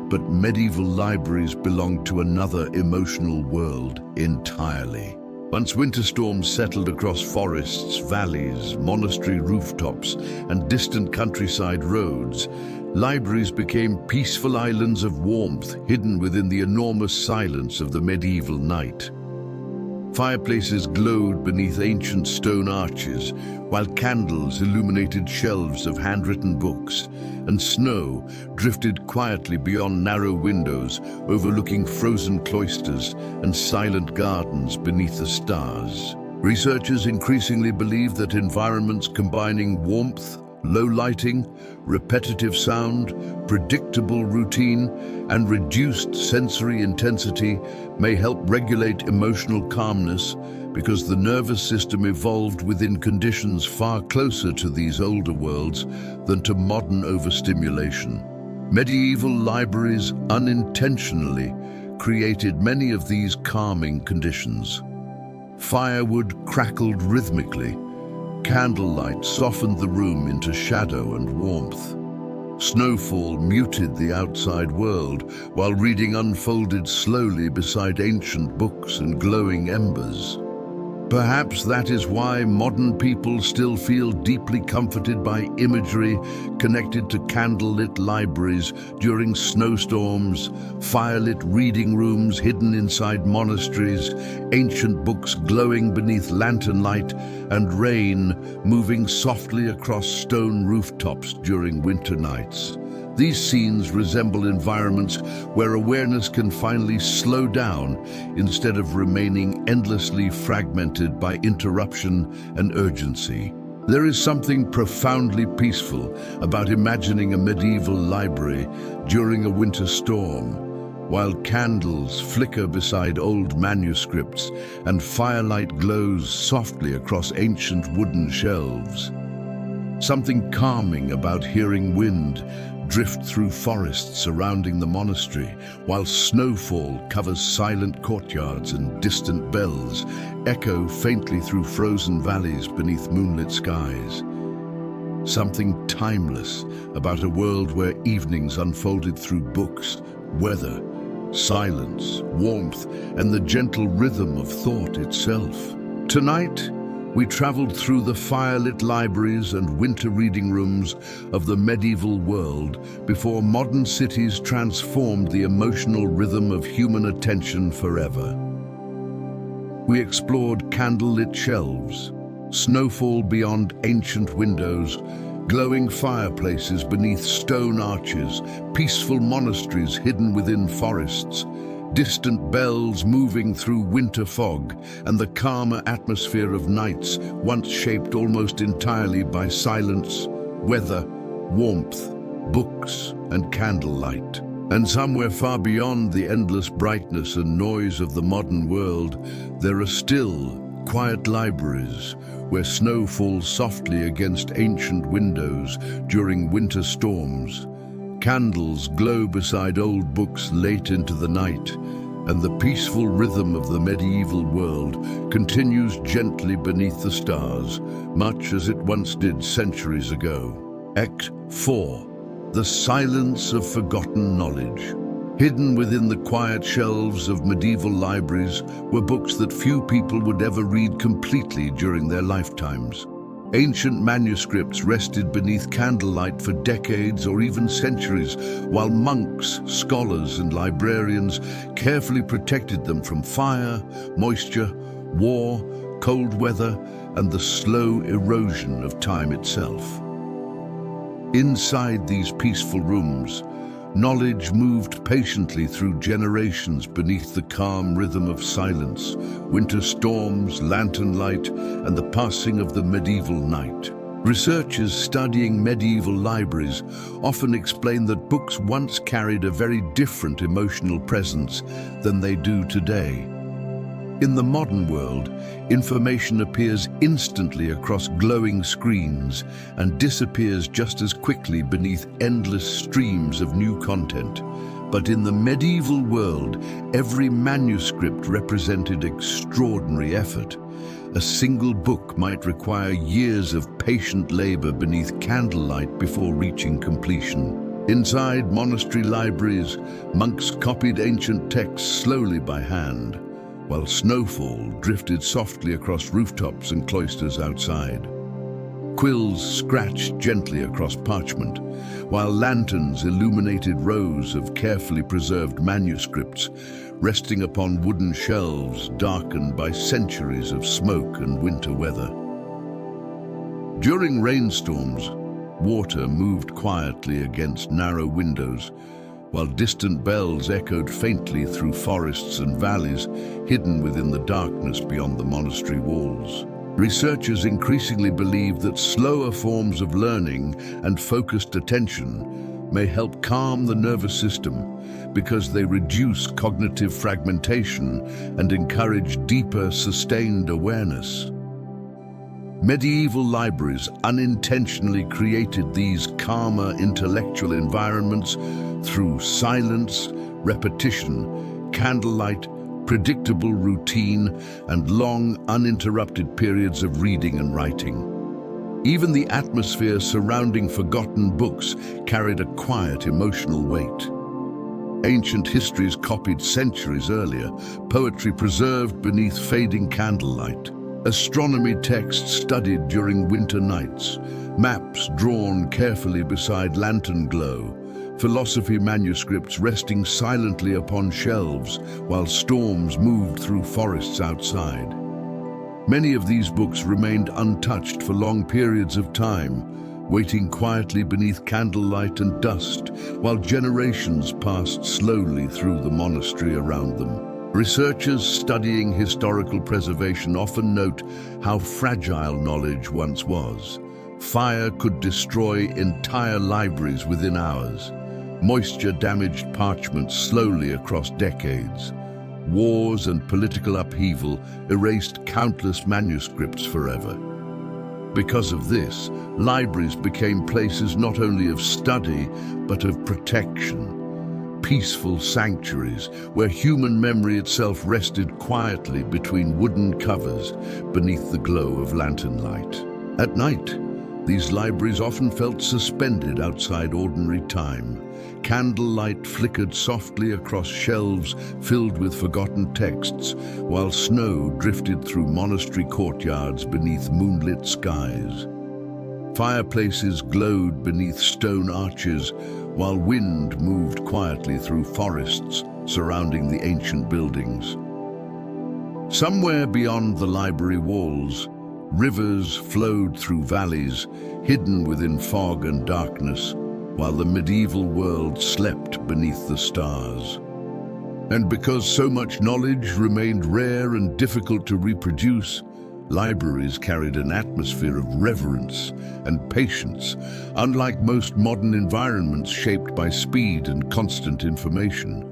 But medieval libraries belong to another emotional world entirely. Once winter storms settled across forests, valleys, monastery rooftops, and distant countryside roads, libraries became peaceful islands of warmth hidden within the enormous silence of the medieval night. Fireplaces glowed beneath ancient stone arches, while candles illuminated shelves of handwritten books, and snow drifted quietly beyond narrow windows, overlooking frozen cloisters and silent gardens beneath the stars. Researchers increasingly believe that environments combining warmth, low lighting, repetitive sound, predictable routine, and reduced sensory intensity may help regulate emotional calmness, because the nervous system evolved within conditions far closer to these older worlds than to modern overstimulation. Medieval libraries unintentionally created many of these calming conditions. Firewood crackled rhythmically. Candlelight softened the room into shadow and warmth. Snowfall muted the outside world, while reading unfolded slowly beside ancient books and glowing embers. Perhaps that is why modern people still feel deeply comforted by imagery connected to candlelit libraries during snowstorms, firelit reading rooms hidden inside monasteries, ancient books glowing beneath lantern light, and rain moving softly across stone rooftops during winter nights. These scenes resemble environments where awareness can finally slow down instead of remaining endlessly fragmented by interruption and urgency. There is something profoundly peaceful about imagining a medieval library during a winter storm, while candles flicker beside old manuscripts and firelight glows softly across ancient wooden shelves. Something calming about hearing wind drift through forests surrounding the monastery, while snowfall covers silent courtyards and distant bells echo faintly through frozen valleys beneath moonlit skies. Something timeless about a world where evenings unfolded through books, weather, silence, warmth, and the gentle rhythm of thought itself. Tonight, we traveled through the firelit libraries and winter reading rooms of the medieval world before modern cities transformed the emotional rhythm of human attention forever. We explored candlelit shelves, snowfall beyond ancient windows, glowing fireplaces beneath stone arches, peaceful monasteries hidden within forests, distant bells moving through winter fog, and the calmer atmosphere of nights once shaped almost entirely by silence, weather, warmth, books, and candlelight. And somewhere far beyond the endless brightness and noise of the modern world, there are still quiet libraries where snow falls softly against ancient windows during winter storms. Candles glow beside old books late into the night, and the peaceful rhythm of the medieval world continues gently beneath the stars, much as it once did centuries ago. Act 4. The silence of forgotten knowledge. Hidden within the quiet shelves of medieval libraries were books that few people would ever read completely during their lifetimes. Ancient manuscripts rested beneath candlelight for decades or even centuries, while monks, scholars, and librarians carefully protected them from fire, moisture, war, cold weather, and the slow erosion of time itself. Inside these peaceful rooms, Knowledge moved patiently through generations beneath the calm rhythm of silence, winter storms, lantern light, and the passing of the medieval night. Researchers studying medieval libraries often explain that books once carried a very different emotional presence than they do today. In the modern world, information appears instantly across glowing screens and disappears just as quickly beneath endless streams of new content. But in the medieval world, every manuscript represented extraordinary effort. A single book might require years of patient labor beneath candlelight before reaching completion. Inside monastery libraries, monks copied ancient texts slowly by hand, while snowfall drifted softly across rooftops and cloisters outside. Quills scratched gently across parchment, while lanterns illuminated rows of carefully preserved manuscripts, resting upon wooden shelves darkened by centuries of smoke and winter weather. During rainstorms, water moved quietly against narrow windows, while distant bells echoed faintly through forests and valleys hidden within the darkness beyond the monastery walls. Researchers increasingly believe that slower forms of learning and focused attention may help calm the nervous system because they reduce cognitive fragmentation and encourage deeper, sustained awareness. Medieval libraries unintentionally created these calmer intellectual environments through silence, repetition, candlelight, predictable routine, and long, uninterrupted periods of reading and writing. Even the atmosphere surrounding forgotten books carried a quiet, emotional weight. Ancient histories copied centuries earlier, poetry preserved beneath fading candlelight, astronomy texts studied during winter nights, maps drawn carefully beside lantern glow, philosophy manuscripts resting silently upon shelves while storms moved through forests outside. Many of these books remained untouched for long periods of time, waiting quietly beneath candlelight and dust, while generations passed slowly through the monastery around them. Researchers studying historical preservation often note how fragile knowledge once was. Fire could destroy entire libraries within hours. Moisture damaged parchment slowly across decades. Wars and political upheaval erased countless manuscripts forever. Because of this, libraries became places not only of study, but of protection. Peaceful sanctuaries where human memory itself rested quietly between wooden covers beneath the glow of lantern light. At night, these libraries often felt suspended outside ordinary time. Candlelight flickered softly across shelves filled with forgotten texts, while snow drifted through monastery courtyards beneath moonlit skies. Fireplaces glowed beneath stone arches, while wind moved quietly through forests surrounding the ancient buildings. Somewhere beyond the library walls, rivers flowed through valleys, hidden within fog and darkness, while the medieval world slept beneath the stars. And because so much knowledge remained rare and difficult to reproduce, libraries carried an atmosphere of reverence and patience, unlike most modern environments shaped by speed and constant information.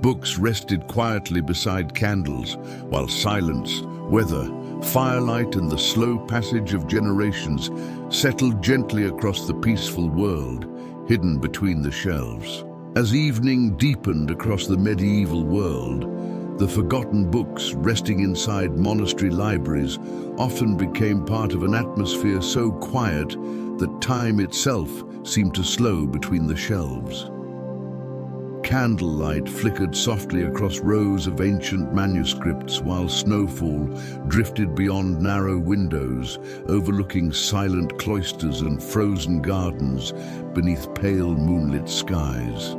Books rested quietly beside candles, while silence, weather, firelight, and the slow passage of generations settled gently across the peaceful world, hidden between the shelves. As evening deepened across the medieval world, the forgotten books resting inside monastery libraries often became part of an atmosphere so quiet that time itself seemed to slow between the shelves. Candlelight flickered softly across rows of ancient manuscripts while snowfall drifted beyond narrow windows, overlooking silent cloisters and frozen gardens beneath pale moonlit skies.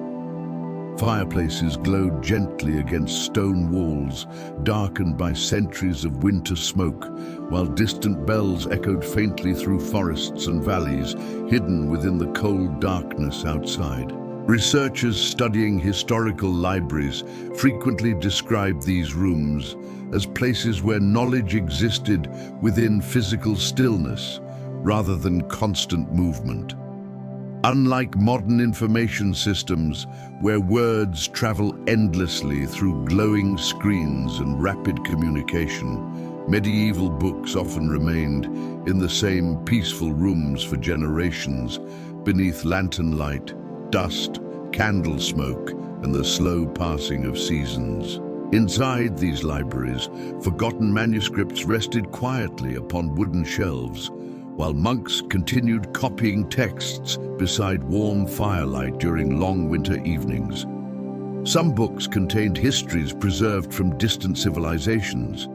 Fireplaces glowed gently against stone walls, darkened by centuries of winter smoke, while distant bells echoed faintly through forests and valleys, hidden within the cold darkness outside. Researchers studying historical libraries frequently describe these rooms as places where knowledge existed within physical stillness rather than constant movement. Unlike modern information systems, where words travel endlessly through glowing screens and rapid communication, medieval books often remained in the same peaceful rooms for generations, beneath lantern light, dust, candle smoke, and the slow passing of seasons. Inside these libraries, forgotten manuscripts rested quietly upon wooden shelves, while monks continued copying texts beside warm firelight during long winter evenings. Some books contained histories preserved from distant civilizations.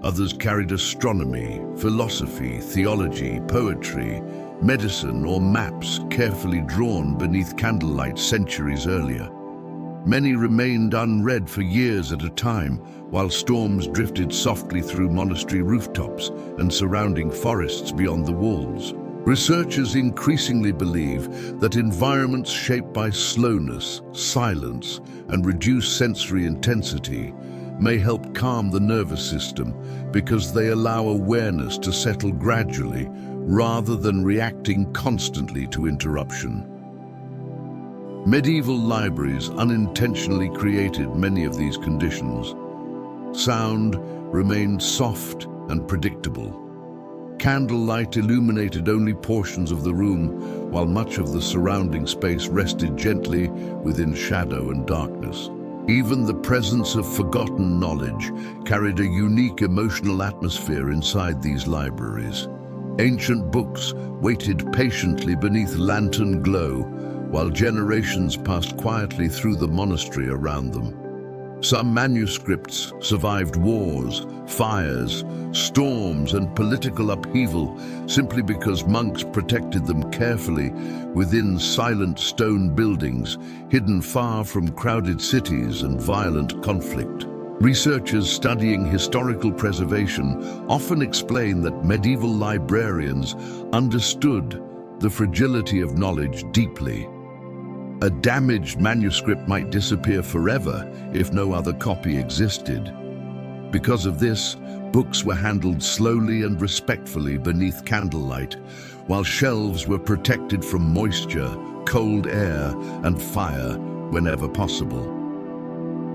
Others carried astronomy, philosophy, theology, poetry, medicine, or maps carefully drawn beneath candlelight centuries earlier. Many remained unread for years at a time, while storms drifted softly through monastery rooftops and surrounding forests beyond the walls. Researchers increasingly believe that environments shaped by slowness, silence, and reduced sensory intensity may help calm the nervous system because they allow awareness to settle gradually rather than reacting constantly to interruption. Medieval libraries unintentionally created many of these conditions. Sound remained soft and predictable. Candlelight illuminated only portions of the room, while much of the surrounding space rested gently within shadow and darkness. Even the presence of forgotten knowledge carried a unique emotional atmosphere inside these libraries. Ancient books waited patiently beneath lantern glow, while generations passed quietly through the monastery around them. Some manuscripts survived wars, fires, storms, and political upheaval simply because monks protected them carefully within silent stone buildings, hidden far from crowded cities and violent conflict. Researchers studying historical preservation often explain that medieval librarians understood the fragility of knowledge deeply. A damaged manuscript might disappear forever if no other copy existed. Because of this, books were handled slowly and respectfully beneath candlelight, while shelves were protected from moisture, cold air, and fire whenever possible.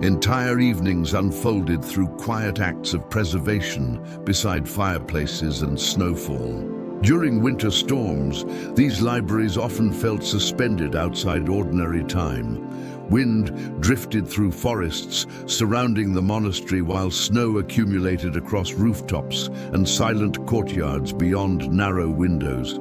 Entire evenings unfolded through quiet acts of preservation beside fireplaces and snowfall. During winter storms, these libraries often felt suspended outside ordinary time. Wind drifted through forests surrounding the monastery while snow accumulated across rooftops and silent courtyards beyond narrow windows.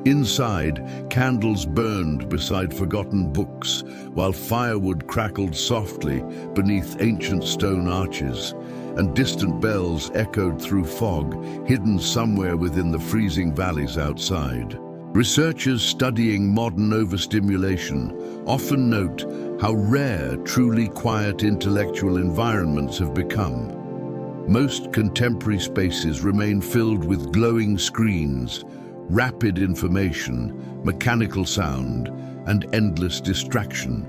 Inside, candles burned beside forgotten books, while firewood crackled softly beneath ancient stone arches, and distant bells echoed through fog, hidden somewhere within the freezing valleys outside. Researchers studying modern overstimulation often note how rare truly quiet intellectual environments have become. Most contemporary spaces remain filled with glowing screens, rapid information, mechanical sound, and endless distraction.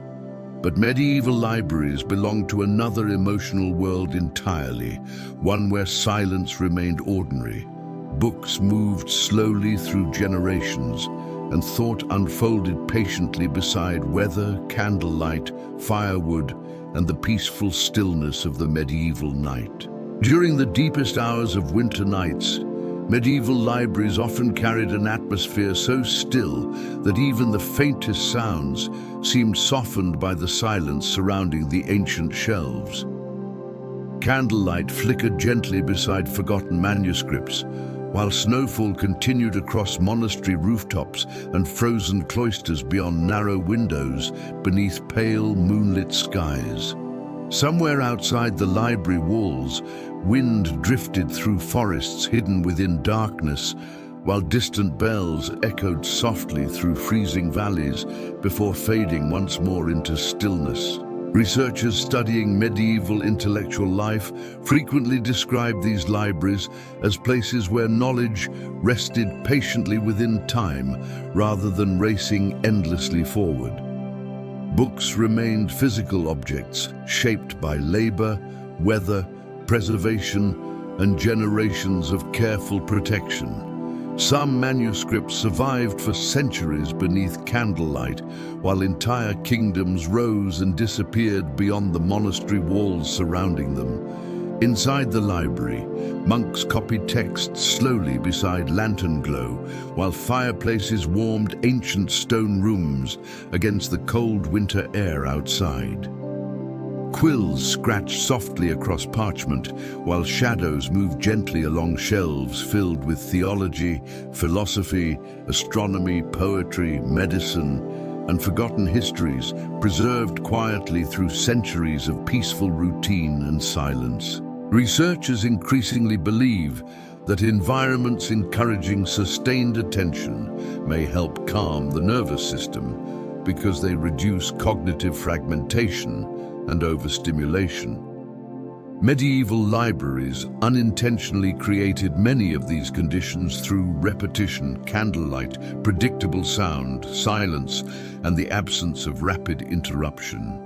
But medieval libraries belonged to another emotional world entirely, one where silence remained ordinary. Books moved slowly through generations, and thought unfolded patiently beside weather, candlelight, firewood, and the peaceful stillness of the medieval night. During the deepest hours of winter nights, medieval libraries often carried an atmosphere so still that even the faintest sounds seemed softened by the silence surrounding the ancient shelves. Candlelight flickered gently beside forgotten manuscripts, while snowfall continued across monastery rooftops and frozen cloisters beyond narrow windows beneath pale moonlit skies. Somewhere outside the library walls, wind drifted through forests hidden within darkness, while distant bells echoed softly through freezing valleys before fading once more into stillness. Researchers studying medieval intellectual life frequently describe these libraries as places where knowledge rested patiently within time rather than racing endlessly forward. Books remained physical objects shaped by labor, weather, preservation, and generations of careful protection. Some manuscripts survived for centuries beneath candlelight, while entire kingdoms rose and disappeared beyond the monastery walls surrounding them. Inside the library, monks copied texts slowly beside lantern glow, while fireplaces warmed ancient stone rooms against the cold winter air outside. Quills scratched softly across parchment, while shadows moved gently along shelves filled with theology, philosophy, astronomy, poetry, medicine, and forgotten histories, preserved quietly through centuries of peaceful routine and silence. Researchers increasingly believe that environments encouraging sustained attention may help calm the nervous system because they reduce cognitive fragmentation and overstimulation. Medieval libraries unintentionally created many of these conditions through repetition, candlelight, predictable sound, silence, and the absence of rapid interruption.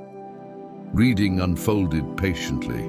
Reading unfolded patiently.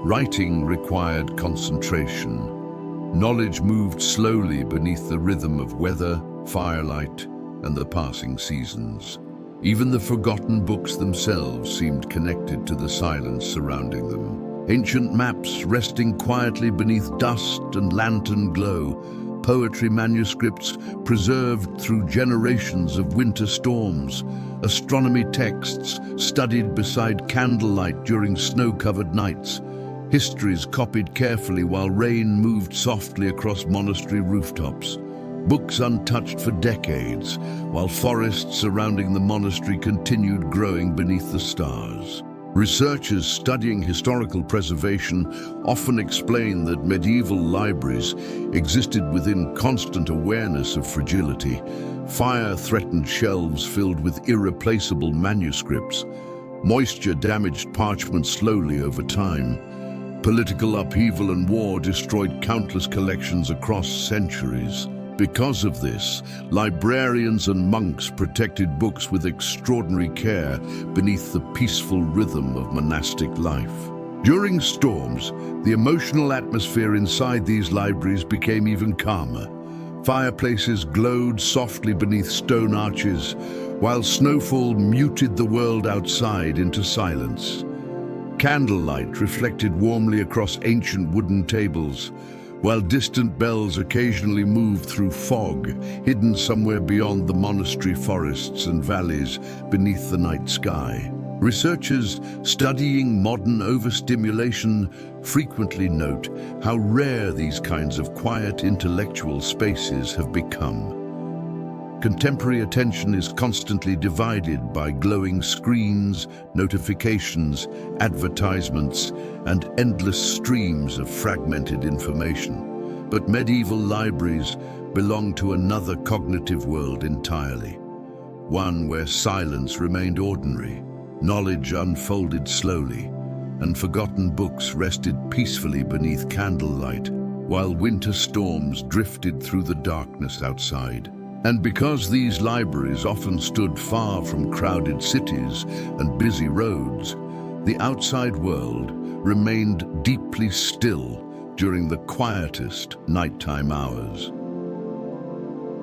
Writing required concentration. Knowledge moved slowly beneath the rhythm of weather, firelight, and the passing seasons. Even the forgotten books themselves seemed connected to the silence surrounding them. Ancient maps resting quietly beneath dust and lantern glow, poetry manuscripts preserved through generations of winter storms, astronomy texts studied beside candlelight during snow-covered nights, histories copied carefully while rain moved softly across monastery rooftops. Books untouched for decades, while forests surrounding the monastery continued growing beneath the stars. Researchers studying historical preservation often explain that medieval libraries existed within constant awareness of fragility. Fire-threatened shelves filled with irreplaceable manuscripts. Moisture damaged parchment slowly over time. Political upheaval and war destroyed countless collections across centuries. Because of this, librarians and monks protected books with extraordinary care beneath the peaceful rhythm of monastic life. During storms, the emotional atmosphere inside these libraries became even calmer. Fireplaces glowed softly beneath stone arches, while snowfall muted the world outside into silence. Candlelight reflected warmly across ancient wooden tables, while distant bells occasionally moved through fog, hidden somewhere beyond the monastery forests and valleys beneath the night sky. Researchers studying modern overstimulation frequently note how rare these kinds of quiet intellectual spaces have become. Contemporary attention is constantly divided by glowing screens, notifications, advertisements, and endless streams of fragmented information. But medieval libraries belonged to another cognitive world entirely, one where silence remained ordinary, knowledge unfolded slowly, and forgotten books rested peacefully beneath candlelight, while winter storms drifted through the darkness outside. And because these libraries often stood far from crowded cities and busy roads, the outside world remained deeply still during the quietest nighttime hours.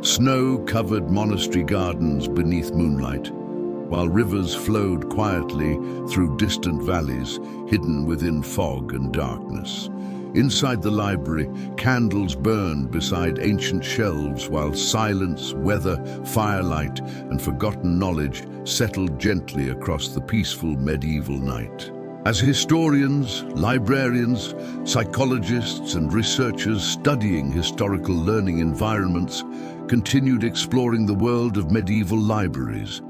Snow-covered monastery gardens beneath moonlight, while rivers flowed quietly through distant valleys hidden within fog and darkness. Inside the library, candles burned beside ancient shelves while silence, weather, firelight, and forgotten knowledge settled gently across the peaceful medieval night. As historians, librarians, psychologists, and researchers studying historical learning environments continued exploring the world of medieval libraries,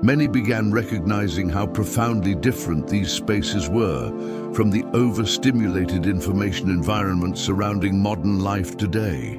many began recognizing how profoundly different these spaces were from the overstimulated information environments surrounding modern life today.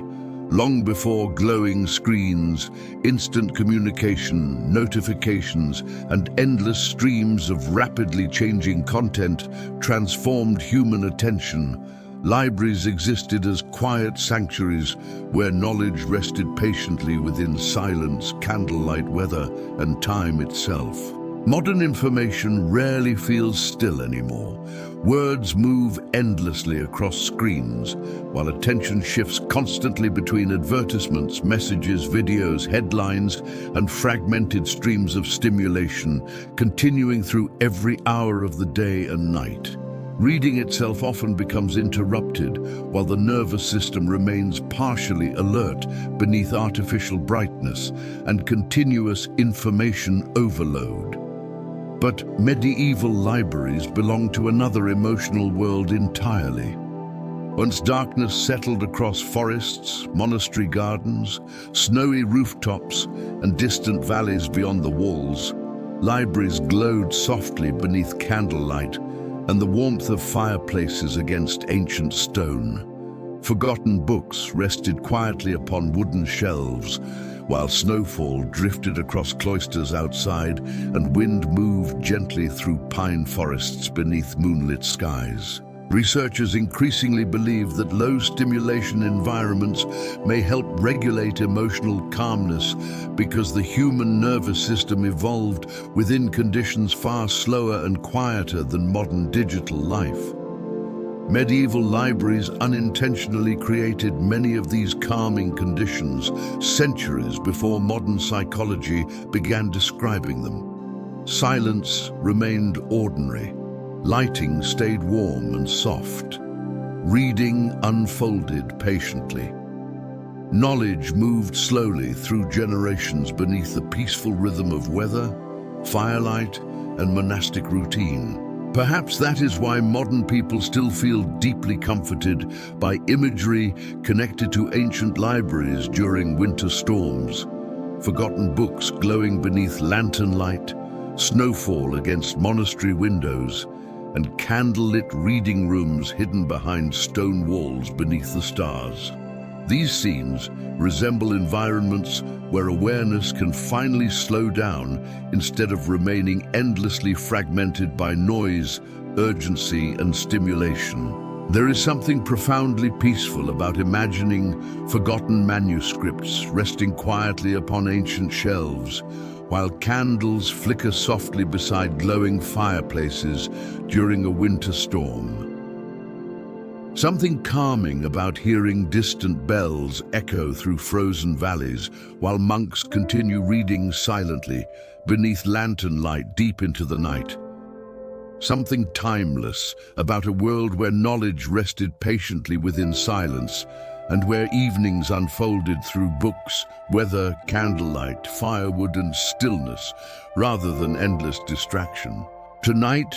Long before glowing screens, instant communication, notifications, and endless streams of rapidly changing content transformed human attention, libraries existed as quiet sanctuaries where knowledge rested patiently within silence, candlelight, weather, and time itself. Modern information rarely feels still anymore. Words move endlessly across screens, while attention shifts constantly between advertisements, messages, videos, headlines, and fragmented streams of stimulation, continuing through every hour of the day and night. Reading itself often becomes interrupted, while the nervous system remains partially alert beneath artificial brightness and continuous information overload. But medieval libraries belonged to another emotional world entirely. Once darkness settled across forests, monastery gardens, snowy rooftops, and distant valleys beyond the walls, libraries glowed softly beneath candlelight and the warmth of fireplaces against ancient stone. Forgotten books rested quietly upon wooden shelves, while snowfall drifted across cloisters outside and wind moved gently through pine forests beneath moonlit skies. Researchers increasingly believe that low-stimulation environments may help regulate emotional calmness because the human nervous system evolved within conditions far slower and quieter than modern digital life. Medieval libraries unintentionally created many of these calming conditions centuries before modern psychology began describing them. Silence remained ordinary. Lighting stayed warm and soft. Reading unfolded patiently. Knowledge moved slowly through generations beneath the peaceful rhythm of weather, firelight, and monastic routine. Perhaps that is why modern people still feel deeply comforted by imagery connected to ancient libraries during winter storms. Forgotten books glowing beneath lantern light, snowfall against monastery windows, and candlelit reading rooms hidden behind stone walls beneath the stars. These scenes resemble environments where awareness can finally slow down instead of remaining endlessly fragmented by noise, urgency, and stimulation. There is something profoundly peaceful about imagining forgotten manuscripts resting quietly upon ancient shelves, while candles flicker softly beside glowing fireplaces during a winter storm. Something calming about hearing distant bells echo through frozen valleys while monks continue reading silently beneath lantern light deep into the night. Something timeless about a world where knowledge rested patiently within silence and where evenings unfolded through books, weather, candlelight, firewood, and stillness rather than endless distraction. Tonight,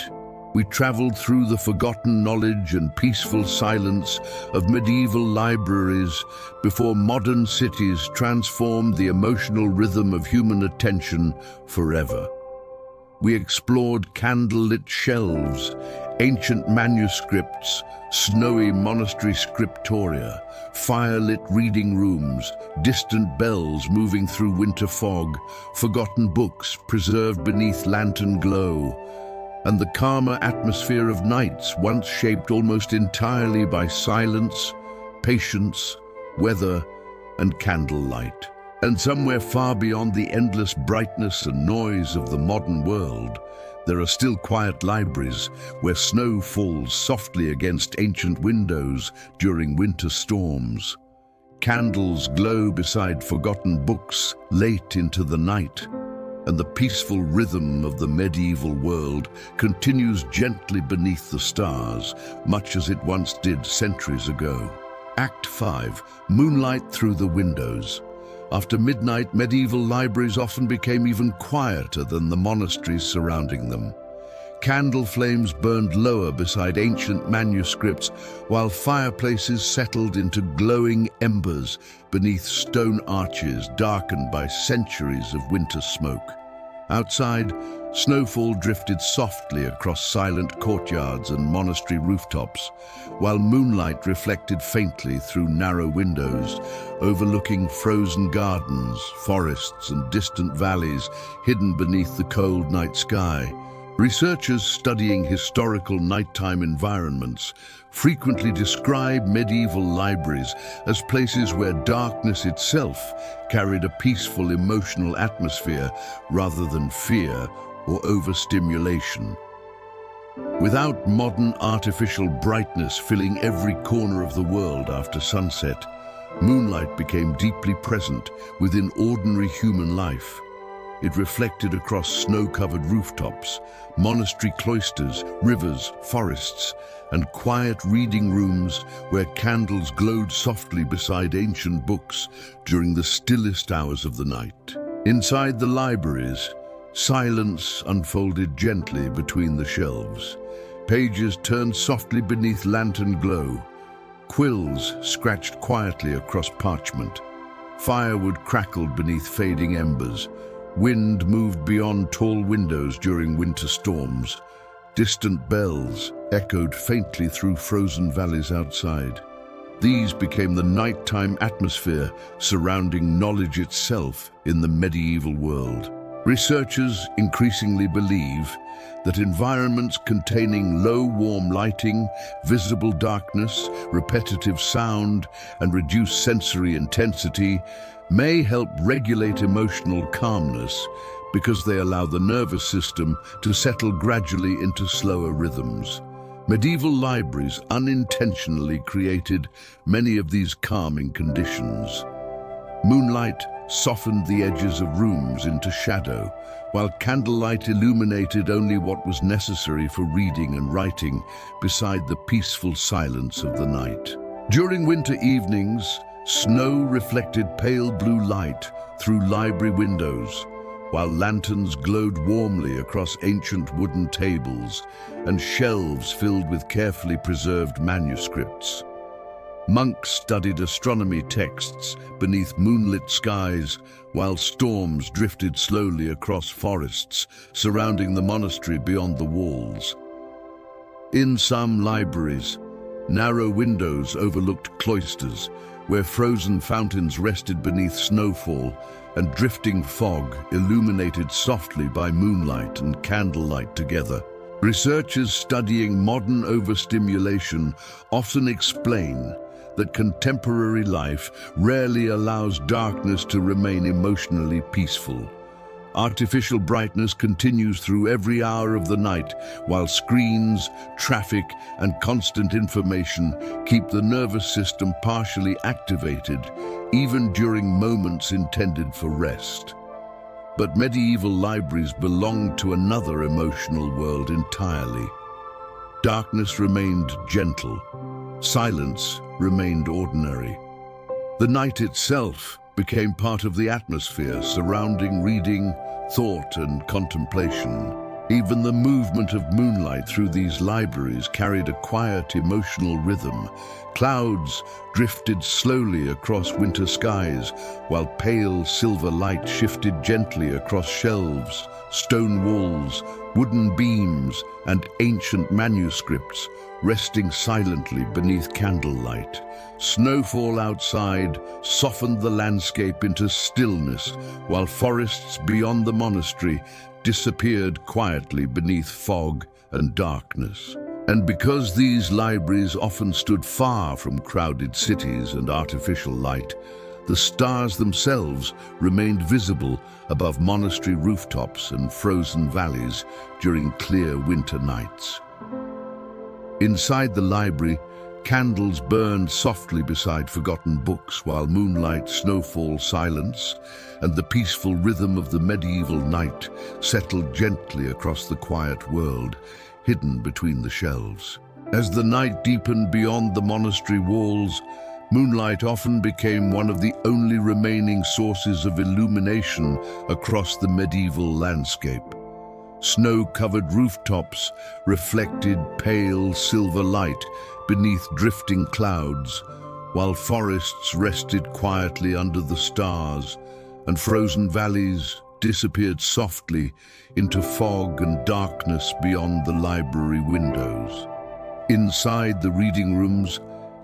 we traveled through the forgotten knowledge and peaceful silence of medieval libraries before modern cities transformed the emotional rhythm of human attention forever. We explored candlelit shelves, ancient manuscripts, snowy monastery scriptoria, firelit reading rooms, distant bells moving through winter fog, forgotten books preserved beneath lantern glow, and the calmer atmosphere of nights once shaped almost entirely by silence, patience, weather, and candlelight. And somewhere far beyond the endless brightness and noise of the modern world, there are still quiet libraries where snow falls softly against ancient windows during winter storms. Candles glow beside forgotten books late into the night, and the peaceful rhythm of the medieval world continues gently beneath the stars, much as it once did centuries ago. Act 5. Moonlight through the windows. After midnight, medieval libraries often became even quieter than the monasteries surrounding them. Candle flames burned lower beside ancient manuscripts, while fireplaces settled into glowing embers beneath stone arches darkened by centuries of winter smoke. Outside, snowfall drifted softly across silent courtyards and monastery rooftops, while moonlight reflected faintly through narrow windows, overlooking frozen gardens, forests, and distant valleys hidden beneath the cold night sky. Researchers studying historical nighttime environments frequently describe medieval libraries as places where darkness itself carried a peaceful emotional atmosphere rather than fear or overstimulation. Without modern artificial brightness filling every corner of the world after sunset, moonlight became deeply present within ordinary human life. It reflected across snow-covered rooftops, monastery cloisters, rivers, forests, and quiet reading rooms where candles glowed softly beside ancient books during the stillest hours of the night. Inside the libraries, silence unfolded gently between the shelves. Pages turned softly beneath lantern glow. Quills scratched quietly across parchment. Firewood crackled beneath fading embers. Wind moved beyond tall windows during winter storms. Distant bells echoed faintly through frozen valleys outside. These became the nighttime atmosphere surrounding knowledge itself in the medieval world. Researchers increasingly believe that environments containing low warm lighting, visible darkness, repetitive sound, and reduced sensory intensity may help regulate emotional calmness because they allow the nervous system to settle gradually into slower rhythms. Medieval libraries unintentionally created many of these calming conditions. Moonlight softened the edges of rooms into shadow, while candlelight illuminated only what was necessary for reading and writing beside the peaceful silence of the night. During winter evenings, snow reflected pale blue light through library windows, while lanterns glowed warmly across ancient wooden tables and shelves filled with carefully preserved manuscripts. Monks studied astronomy texts beneath moonlit skies, while storms drifted slowly across forests surrounding the monastery beyond the walls. In some libraries, narrow windows overlooked cloisters, where frozen fountains rested beneath snowfall and drifting fog illuminated softly by moonlight and candlelight together. Researchers studying modern overstimulation often explain that contemporary life rarely allows darkness to remain emotionally peaceful. Artificial brightness continues through every hour of the night, while screens, traffic, and constant information keep the nervous system partially activated, even during moments intended for rest. But medieval libraries belonged to another emotional world entirely. Darkness remained gentle. Silence remained ordinary. The night itself became part of the atmosphere surrounding reading, thought, and contemplation. Even the movement of moonlight through these libraries carried a quiet, emotional rhythm. Clouds drifted slowly across winter skies, while pale silver light shifted gently across shelves, stone walls, wooden beams, and ancient manuscripts, resting silently beneath candlelight. Snowfall outside softened the landscape into stillness, while forests beyond the monastery disappeared quietly beneath fog and darkness. And because these libraries often stood far from crowded cities and artificial light, the stars themselves remained visible above monastery rooftops and frozen valleys during clear winter nights. Inside the library, candles burned softly beside forgotten books, while moonlight, snowfall, silence, and the peaceful rhythm of the medieval night settled gently across the quiet world, hidden between the shelves. As the night deepened beyond the monastery walls, moonlight often became one of the only remaining sources of illumination across the medieval landscape. Snow-covered rooftops reflected pale silver light beneath drifting clouds, while forests rested quietly under the stars, and frozen valleys disappeared softly into fog and darkness beyond the library windows. Inside the reading rooms,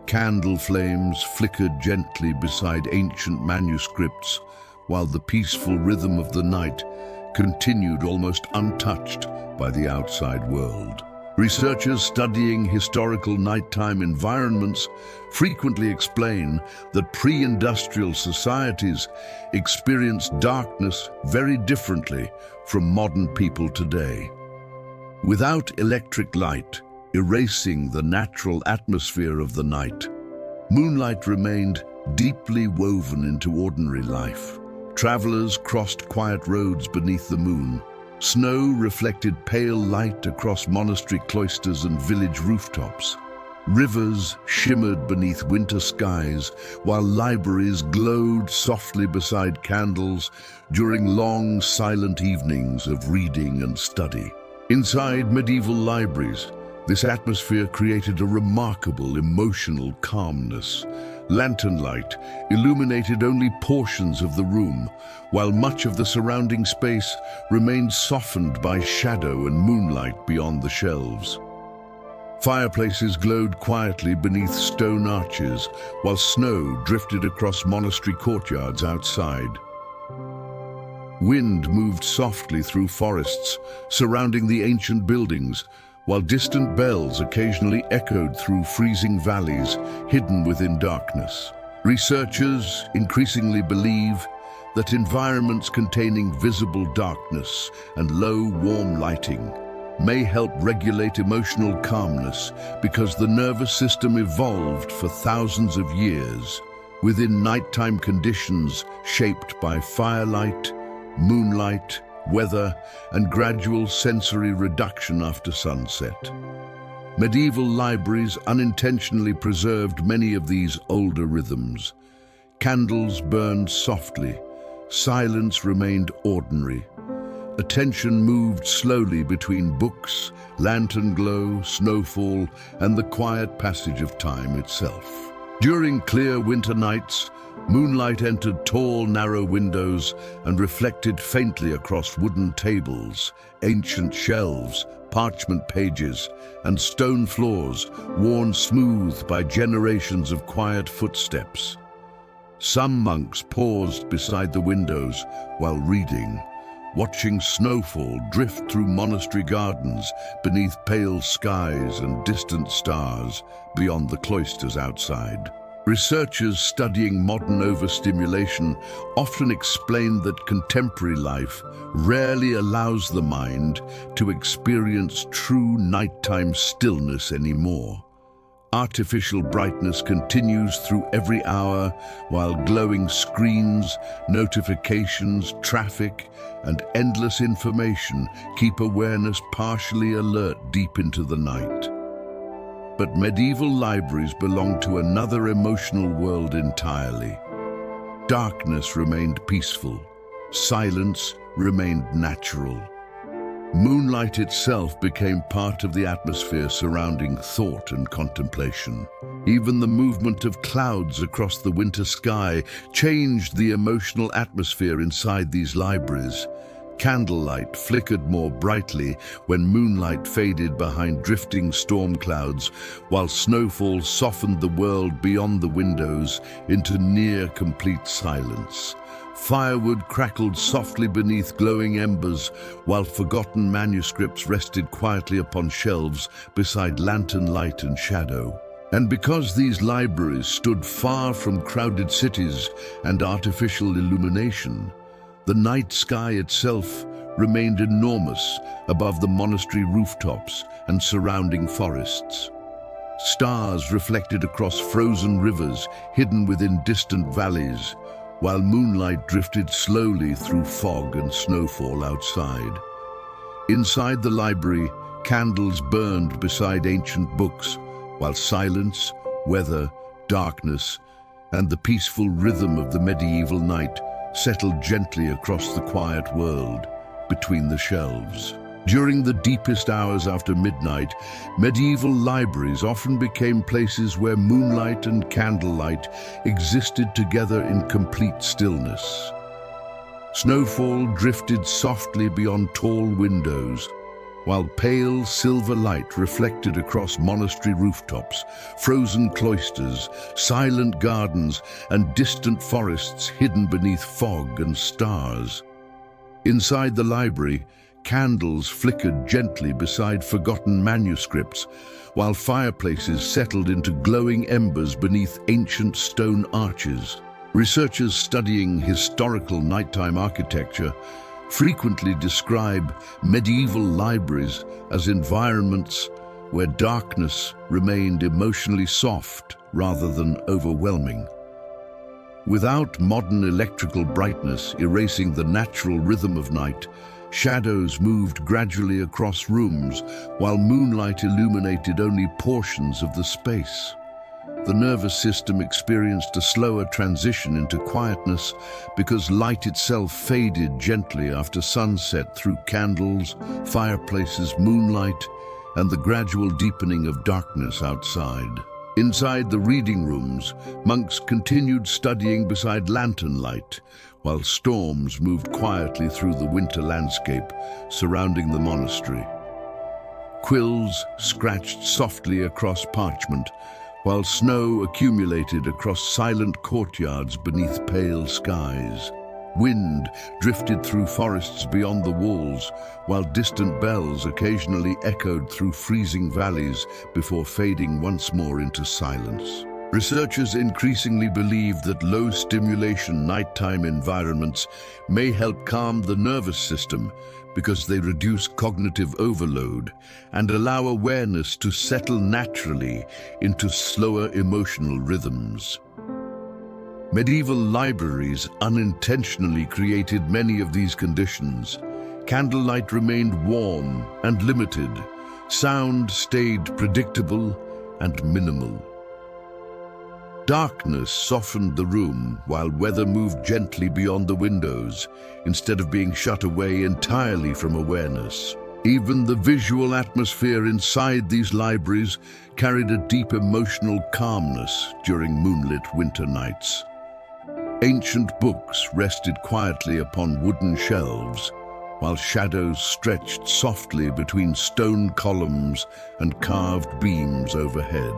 candle flames flickered gently beside ancient manuscripts, while the peaceful rhythm of the night continued almost untouched by the outside world. Researchers studying historical nighttime environments frequently explain that pre-industrial societies experienced darkness very differently from modern people today. Without electric light erasing the natural atmosphere of the night, moonlight remained deeply woven into ordinary life. Travelers crossed quiet roads beneath the moon. Snow reflected pale light across monastery cloisters and village rooftops. Rivers shimmered beneath winter skies, while libraries glowed softly beside candles during long, silent evenings of reading and study. Inside medieval libraries, this atmosphere created a remarkable emotional calmness. Lantern light illuminated only portions of the room, while much of the surrounding space remained softened by shadow and moonlight beyond the shelves. Fireplaces glowed quietly beneath stone arches, while snow drifted across monastery courtyards outside. Wind moved softly through forests surrounding the ancient buildings, while distant bells occasionally echoed through freezing valleys hidden within darkness. Researchers increasingly believe that environments containing visible darkness and low, warm lighting may help regulate emotional calmness because the nervous system evolved for thousands of years within nighttime conditions shaped by firelight, moonlight, weather, and gradual sensory reduction after sunset. Medieval libraries unintentionally preserved many of these older rhythms. Candles burned softly, silence remained ordinary. Attention moved slowly between books, lantern glow, snowfall, and the quiet passage of time itself. During clear winter nights, moonlight entered tall, narrow windows and reflected faintly across wooden tables, ancient shelves, parchment pages, and stone floors worn smooth by generations of quiet footsteps. Some monks paused beside the windows while reading, watching snowfall drift through monastery gardens beneath pale skies and distant stars beyond the cloisters outside. Researchers studying modern overstimulation often explain that contemporary life rarely allows the mind to experience true nighttime stillness anymore. Artificial brightness continues through every hour, while glowing screens, notifications, traffic, and endless information keep awareness partially alert deep into the night. But medieval libraries belonged to another emotional world entirely. Darkness remained peaceful. Silence remained natural. Moonlight itself became part of the atmosphere surrounding thought and contemplation. Even the movement of clouds across the winter sky changed the emotional atmosphere inside these libraries. Candlelight flickered more brightly when moonlight faded behind drifting storm clouds, while snowfall softened the world beyond the windows into near-complete silence. Firewood crackled softly beneath glowing embers, while forgotten manuscripts rested quietly upon shelves beside lantern light and shadow. And because these libraries stood far from crowded cities and artificial illumination, the night sky itself remained enormous above the monastery rooftops and surrounding forests. Stars reflected across frozen rivers hidden within distant valleys, while moonlight drifted slowly through fog and snowfall outside. Inside the library, candles burned beside ancient books, while silence, weather, darkness, and the peaceful rhythm of the medieval night settled gently across the quiet world between the shelves. During the deepest hours after midnight, medieval libraries often became places where moonlight and candlelight existed together in complete stillness. Snowfall drifted softly beyond tall windows, while pale silver light reflected across monastery rooftops, frozen cloisters, silent gardens, and distant forests hidden beneath fog and stars. Inside the library, Candles flickered gently beside forgotten manuscripts, while fireplaces settled into glowing embers beneath ancient stone arches. Researchers studying historical nighttime architecture frequently describe medieval libraries as environments where darkness remained emotionally soft rather than overwhelming. Without modern electrical brightness erasing the natural rhythm of night, shadows moved gradually across rooms, while moonlight illuminated only portions of the space. The nervous system experienced a slower transition into quietness because light itself faded gently after sunset through candles, fireplaces, moonlight, and the gradual deepening of darkness outside. Inside the reading rooms, monks continued studying beside lantern light, while storms moved quietly through the winter landscape surrounding the monastery. Quills scratched softly across parchment, while snow accumulated across silent courtyards beneath pale skies. Wind drifted through forests beyond the walls, while distant bells occasionally echoed through freezing valleys before fading once more into silence. Researchers increasingly believe that low-stimulation nighttime environments may help calm the nervous system because they reduce cognitive overload and allow awareness to settle naturally into slower emotional rhythms. Medieval libraries unintentionally created many of these conditions. Candlelight remained warm and limited. Sound stayed predictable and minimal. Darkness softened the room while weather moved gently beyond the windows, instead of being shut away entirely from awareness. Even the visual atmosphere inside these libraries carried a deep emotional calmness during moonlit winter nights. Ancient books rested quietly upon wooden shelves, while shadows stretched softly between stone columns and carved beams overhead.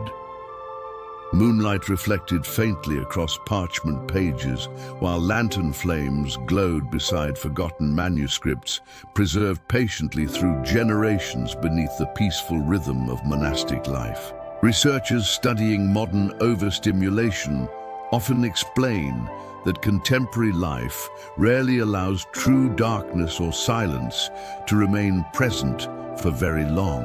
Moonlight reflected faintly across parchment pages, while lantern flames glowed beside forgotten manuscripts, preserved patiently through generations beneath the peaceful rhythm of monastic life. Researchers studying modern overstimulation often explain that contemporary life rarely allows true darkness or silence to remain present for very long.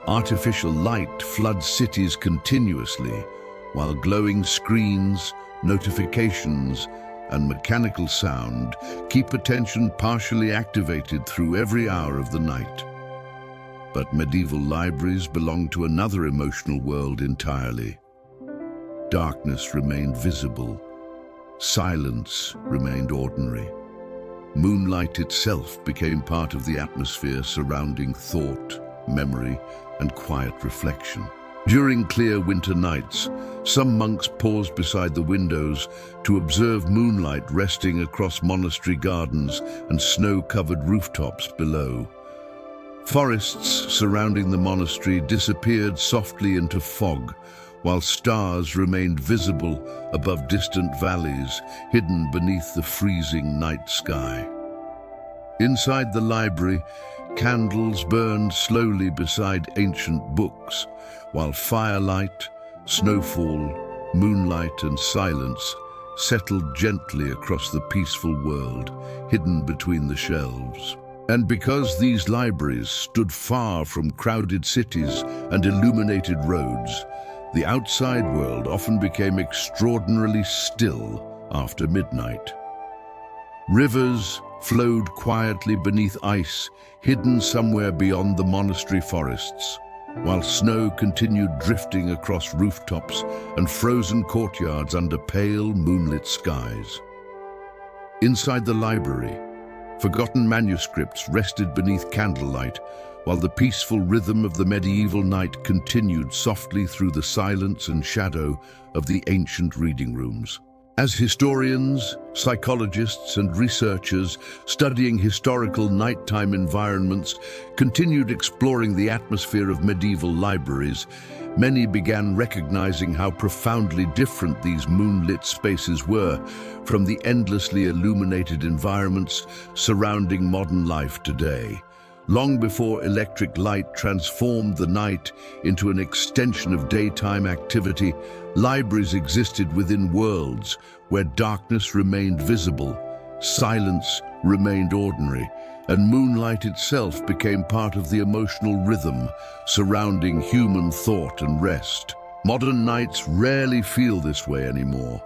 Artificial light floods cities continuously, while glowing screens, notifications, and mechanical sound keep attention partially activated through every hour of the night. But medieval libraries belonged to another emotional world entirely. Darkness remained visible. Silence remained ordinary. Moonlight itself became part of the atmosphere surrounding thought, memory, and quiet reflection. During clear winter nights, some monks paused beside the windows to observe moonlight resting across monastery gardens and snow-covered rooftops below. Forests surrounding the monastery disappeared softly into fog, while stars remained visible above distant valleys, hidden beneath the freezing night sky. Inside the library, candles burned slowly beside ancient books, while firelight, snowfall, moonlight, and silence settled gently across the peaceful world, hidden between the shelves. And because these libraries stood far from crowded cities and illuminated roads, the outside world often became extraordinarily still after midnight. Rivers flowed quietly beneath ice, hidden somewhere beyond the monastery forests, while snow continued drifting across rooftops and frozen courtyards under pale, moonlit skies. Inside the library, forgotten manuscripts rested beneath candlelight, while the peaceful rhythm of the medieval night continued softly through the silence and shadow of the ancient reading rooms. As historians, psychologists, and researchers studying historical nighttime environments continued exploring the atmosphere of medieval libraries, many began recognizing how profoundly different these moonlit spaces were from the endlessly illuminated environments surrounding modern life today. Long before electric light transformed the night into an extension of daytime activity, libraries existed within worlds where darkness remained visible, silence remained ordinary, and moonlight itself became part of the emotional rhythm surrounding human thought and rest. Modern nights rarely feel this way anymore.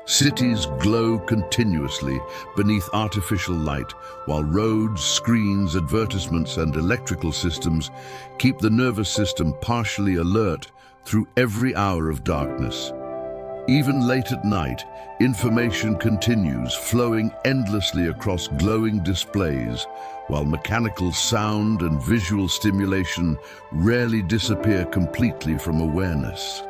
Cities glow continuously beneath artificial light, while roads, screens, advertisements, and electrical systems keep the nervous system partially alert through every hour of darkness. Even late at night, information continues flowing endlessly across glowing displays, while mechanical sound and visual stimulation rarely disappear completely from awareness.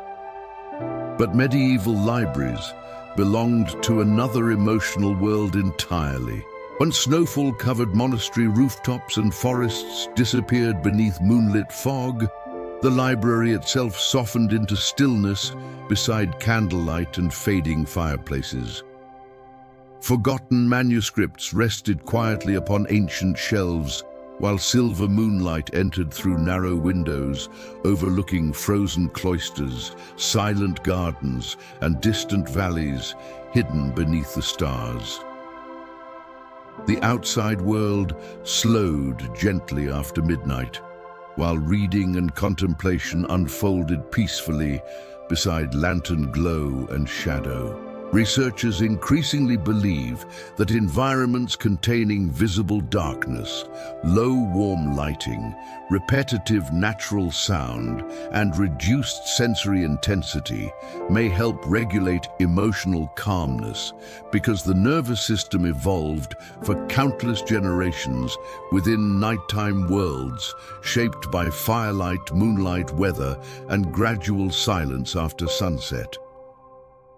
But medieval libraries belonged to another emotional world entirely. When snowfall-covered monastery rooftops and forests disappeared beneath moonlit fog, the library itself softened into stillness beside candlelight and fading fireplaces. Forgotten manuscripts rested quietly upon ancient shelves, while silver moonlight entered through narrow windows, overlooking frozen cloisters, silent gardens, and distant valleys hidden beneath the stars. The outside world slowed gently after midnight, while reading and contemplation unfolded peacefully beside lantern glow and shadow. Researchers increasingly believe that environments containing visible darkness, low warm lighting, repetitive natural sound, and reduced sensory intensity may help regulate emotional calmness, because the nervous system evolved for countless generations within nighttime worlds shaped by firelight, moonlight, weather, and gradual silence after sunset.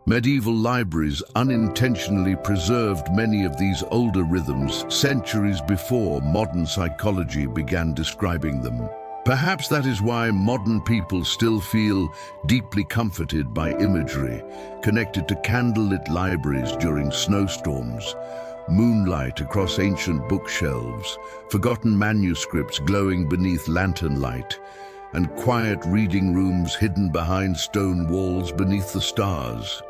Medieval libraries unintentionally preserved many of these older rhythms centuries before modern psychology began describing them. Perhaps that is why modern people still feel deeply comforted by imagery connected to candlelit libraries during snowstorms, moonlight across ancient bookshelves, forgotten manuscripts glowing beneath lantern light, and quiet reading rooms hidden behind stone walls beneath the stars.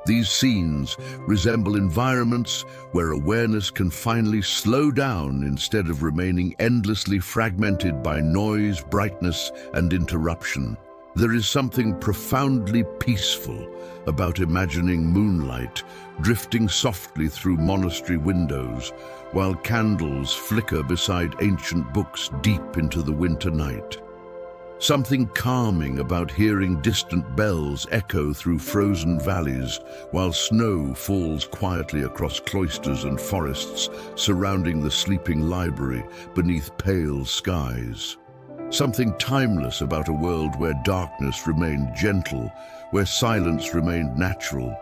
These scenes resemble environments where awareness can finally slow down instead of remaining endlessly fragmented by noise, brightness, and interruption. There is something profoundly peaceful about imagining moonlight drifting softly through monastery windows, while candles flicker beside ancient books deep into the winter night. Something calming about hearing distant bells echo through frozen valleys while snow falls quietly across cloisters and forests surrounding the sleeping library beneath pale skies. Something timeless about a world where darkness remained gentle, where silence remained natural,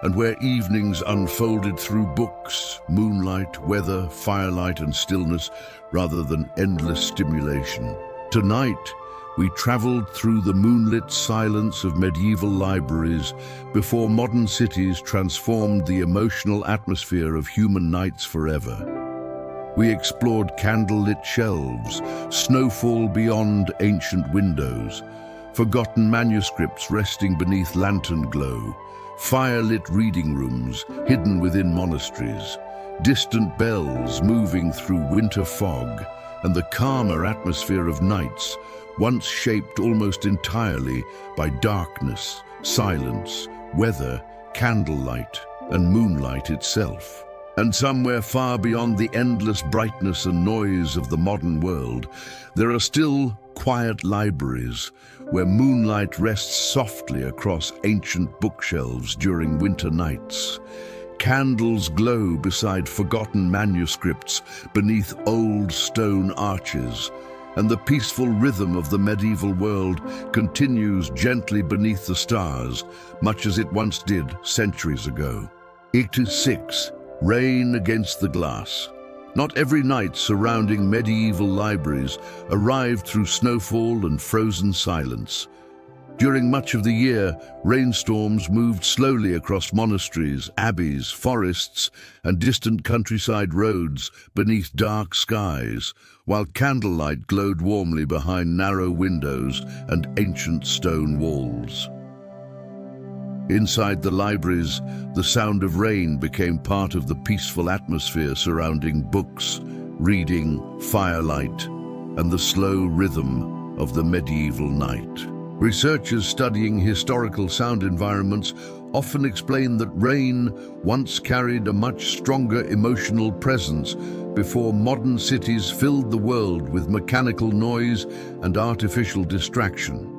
and where evenings unfolded through books, moonlight, weather, firelight, and stillness rather than endless stimulation. Tonight, we traveled through the moonlit silence of medieval libraries before modern cities transformed the emotional atmosphere of human nights forever. We explored candlelit shelves, snowfall beyond ancient windows, forgotten manuscripts resting beneath lantern glow, firelit reading rooms hidden within monasteries, distant bells moving through winter fog, and the calmer atmosphere of nights once shaped almost entirely by darkness, silence, weather, candlelight, and moonlight itself. And somewhere far beyond the endless brightness and noise of the modern world, there are still quiet libraries where moonlight rests softly across ancient bookshelves during winter nights. Candles glow beside forgotten manuscripts beneath old stone arches, and the peaceful rhythm of the medieval world continues gently beneath the stars, much as it once did centuries ago. 86. Rain against the glass. Not every night surrounding medieval libraries arrived through snowfall and frozen silence. During much of the year, rainstorms moved slowly across monasteries, abbeys, forests, and distant countryside roads beneath dark skies, while candlelight glowed warmly behind narrow windows and ancient stone walls. Inside the libraries, the sound of rain became part of the peaceful atmosphere surrounding books, reading, firelight, and the slow rhythm of the medieval night. Researchers studying historical sound environments often explain that rain once carried a much stronger emotional presence before modern cities filled the world with mechanical noise and artificial distraction.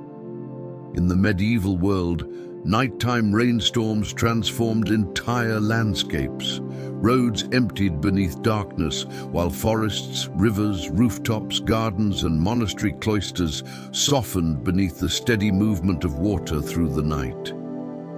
In the medieval world, nighttime rainstorms transformed entire landscapes. Roads emptied beneath darkness, while forests, rivers, rooftops, gardens, and monastery cloisters softened beneath the steady movement of water through the night.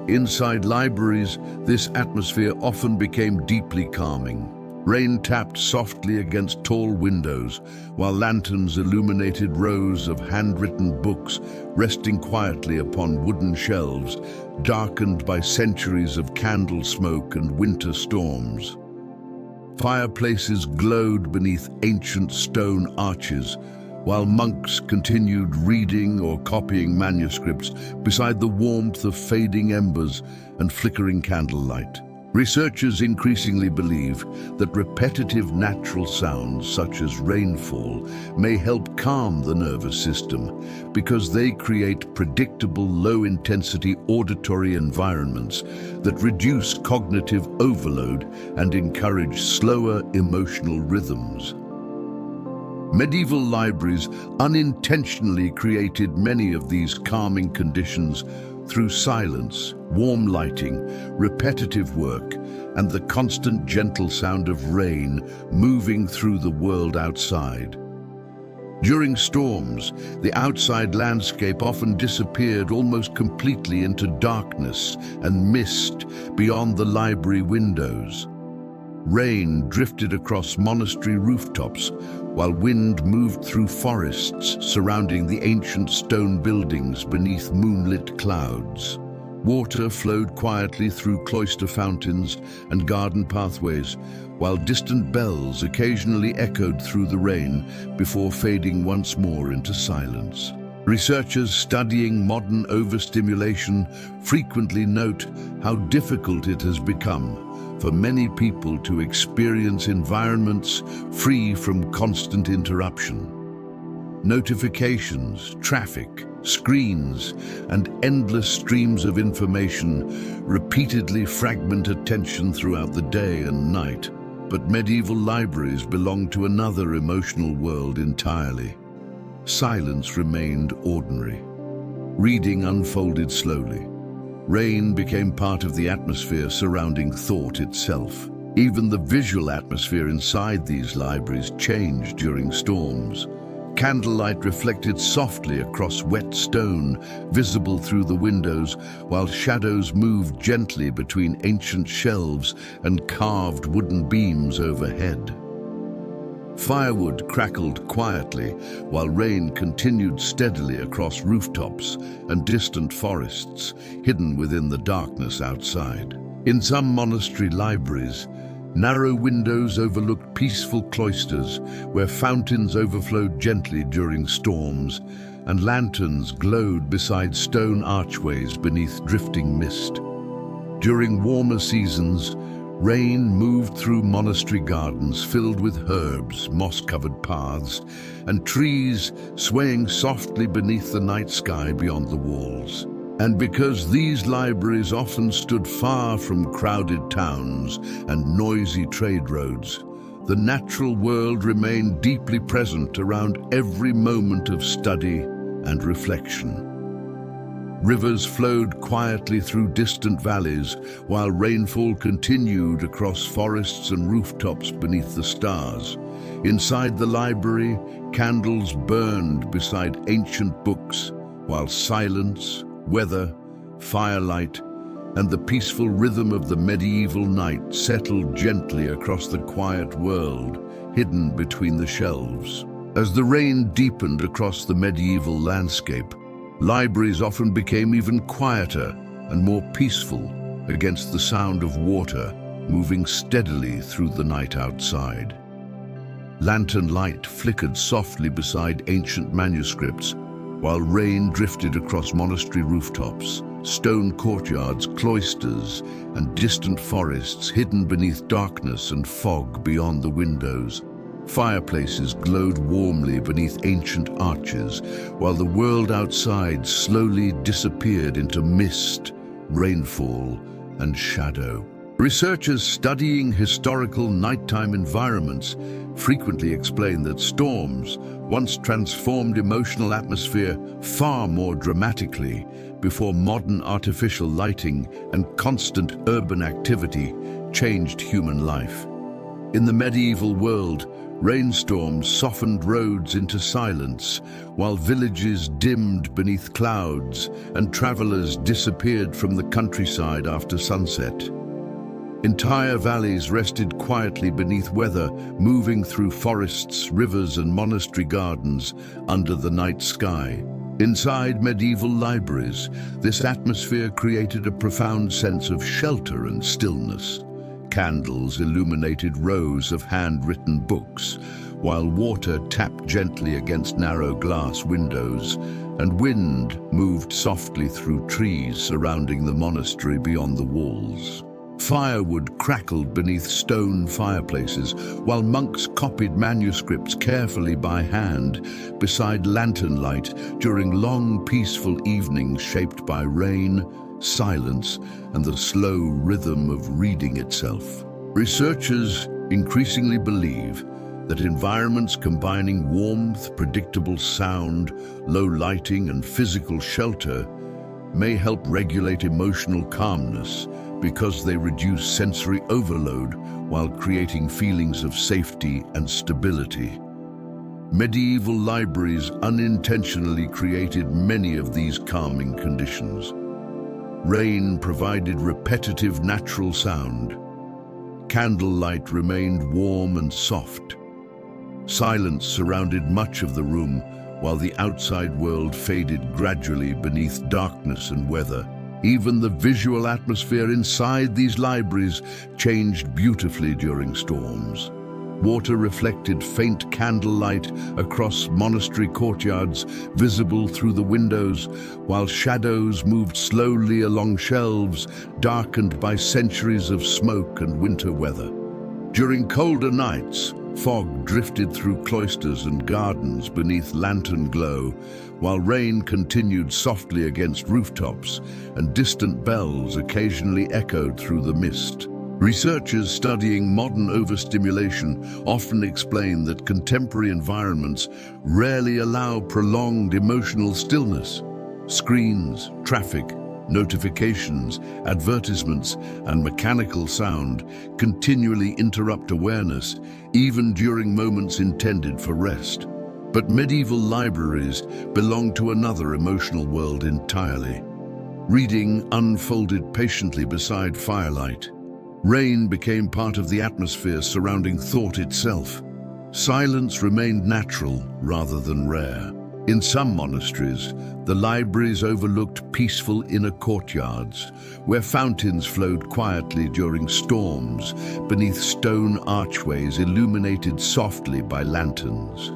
Inside libraries, this atmosphere often became deeply calming. Rain tapped softly against tall windows, while lanterns illuminated rows of handwritten books resting quietly upon wooden shelves, darkened by centuries of candle smoke and winter storms. Fireplaces glowed beneath ancient stone arches, while monks continued reading or copying manuscripts beside the warmth of fading embers and flickering candlelight. Researchers increasingly believe that repetitive natural sounds such as rainfall may help calm the nervous system because they create predictable low-intensity auditory environments that reduce cognitive overload and encourage slower emotional rhythms. Medieval libraries unintentionally created many of these calming conditions through silence, warm lighting, repetitive work, and the constant gentle sound of rain moving through the world outside. During storms, the outside landscape often disappeared almost completely into darkness and mist beyond the library windows. Rain drifted across monastery rooftops, while wind moved through forests surrounding the ancient stone buildings beneath moonlit clouds. Water flowed quietly through cloister fountains and garden pathways, while distant bells occasionally echoed through the rain before fading once more into silence. Researchers studying modern overstimulation frequently note how difficult it has become for many people to experience environments free from constant interruption. Notifications, traffic, screens, and endless streams of information repeatedly fragment attention throughout the day and night. But medieval libraries belonged to another emotional world entirely. Silence remained ordinary. Reading unfolded slowly. Rain became part of the atmosphere surrounding thought itself. Even the visual atmosphere inside these libraries changed during storms. Candlelight reflected softly across wet stone, visible through the windows, while shadows moved gently between ancient shelves and carved wooden beams overhead. Firewood crackled quietly, while rain continued steadily across rooftops and distant forests, hidden within the darkness outside. In some monastery libraries, narrow windows overlooked peaceful cloisters where fountains overflowed gently during storms, and lanterns glowed beside stone archways beneath drifting mist. During warmer seasons, rain moved through monastery gardens filled with herbs, moss-covered paths, and trees swaying softly beneath the night sky beyond the walls. And because these libraries often stood far from crowded towns and noisy trade roads, the natural world remained deeply present around every moment of study and reflection. Rivers flowed quietly through distant valleys, while rainfall continued across forests and rooftops beneath the stars. Inside the library, candles burned beside ancient books, while silence, weather, firelight, and the peaceful rhythm of the medieval night settled gently across the quiet world, hidden between the shelves. As the rain deepened across the medieval landscape, Libraries often became even quieter and more peaceful against the sound of water moving steadily through the night outside. Lantern light flickered softly beside ancient manuscripts, while rain drifted across monastery rooftops, stone courtyards, cloisters, and distant forests hidden beneath darkness and fog beyond the windows. Fireplaces glowed warmly beneath ancient arches, while the world outside slowly disappeared into mist, rainfall, and shadow. Researchers studying historical nighttime environments frequently explain that storms once transformed emotional atmosphere far more dramatically before modern artificial lighting and constant urban activity changed human life. In the medieval world, rainstorms softened roads into silence, while villages dimmed beneath clouds and travelers disappeared from the countryside after sunset. Entire valleys rested quietly beneath weather, moving through forests, rivers, and monastery gardens under the night sky. Inside medieval libraries, this atmosphere created a profound sense of shelter and stillness. Candles illuminated rows of handwritten books, while water tapped gently against narrow glass windows, and wind moved softly through trees surrounding the monastery beyond the walls. Firewood crackled beneath stone fireplaces, while monks copied manuscripts carefully by hand beside lantern light during long, peaceful evenings shaped by rain, silence, and the slow rhythm of reading itself. Researchers increasingly believe that environments combining warmth, predictable sound, low lighting, and physical shelter may help regulate emotional calmness because they reduce sensory overload while creating feelings of safety and stability. Medieval libraries unintentionally created many of these calming conditions. Rain provided repetitive natural sound. Candlelight remained warm and soft. Silence surrounded much of the room, while the outside world faded gradually beneath darkness and weather. Even the visual atmosphere inside these libraries changed beautifully during storms. Water reflected faint candlelight across monastery courtyards, visible through the windows, while shadows moved slowly along shelves, darkened by centuries of smoke and winter weather. During colder nights, fog drifted through cloisters and gardens beneath lantern glow, while rain continued softly against rooftops and distant bells occasionally echoed through the mist. Researchers studying modern overstimulation often explain that contemporary environments rarely allow prolonged emotional stillness. Screens, traffic, notifications, advertisements, and mechanical sound continually interrupt awareness, even during moments intended for rest. But medieval libraries belonged to another emotional world entirely. Reading unfolded patiently beside firelight. Rain became part of the atmosphere surrounding thought itself. Silence remained natural rather than rare. In some monasteries, the libraries overlooked peaceful inner courtyards, where fountains flowed quietly during storms beneath stone archways illuminated softly by lanterns.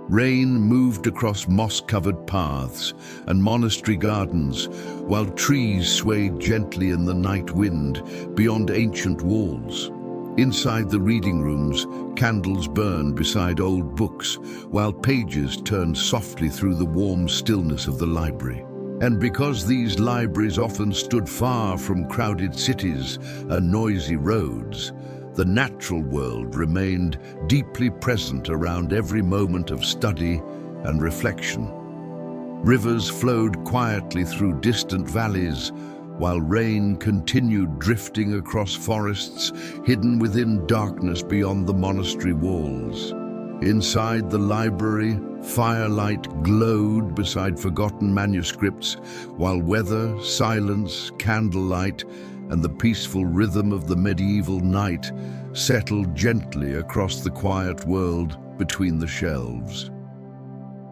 Rain moved across moss-covered paths and monastery gardens, while trees swayed gently in the night wind beyond ancient walls. Inside the reading rooms, candles burned beside old books, while pages turned softly through the warm stillness of the library. And because these libraries often stood far from crowded cities and noisy roads, the natural world remained deeply present around every moment of study and reflection. Rivers flowed quietly through distant valleys, while rain continued drifting across forests hidden within darkness beyond the monastery walls. Inside the library, firelight glowed beside forgotten manuscripts, while weather, silence, candlelight, and the peaceful rhythm of the medieval night settled gently across the quiet world between the shelves.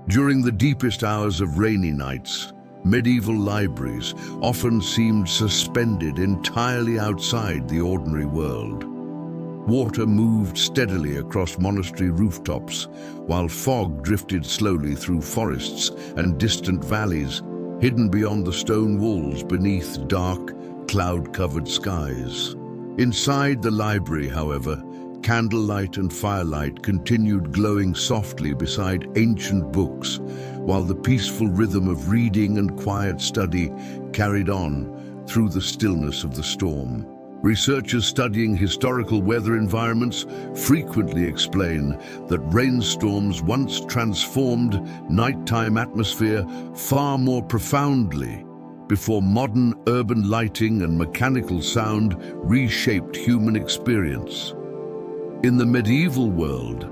During the deepest hours of rainy nights, medieval libraries often seemed suspended entirely outside the ordinary world. Water moved steadily across monastery rooftops, while fog drifted slowly through forests and distant valleys, hidden beyond the stone walls beneath dark, cloud-covered skies. Inside the library, however, candlelight and firelight continued glowing softly beside ancient books, while the peaceful rhythm of reading and quiet study carried on through the stillness of the storm. Researchers studying historical weather environments frequently explain that rainstorms once transformed nighttime atmosphere far more profoundly before modern urban lighting and mechanical sound reshaped human experience. In the medieval world,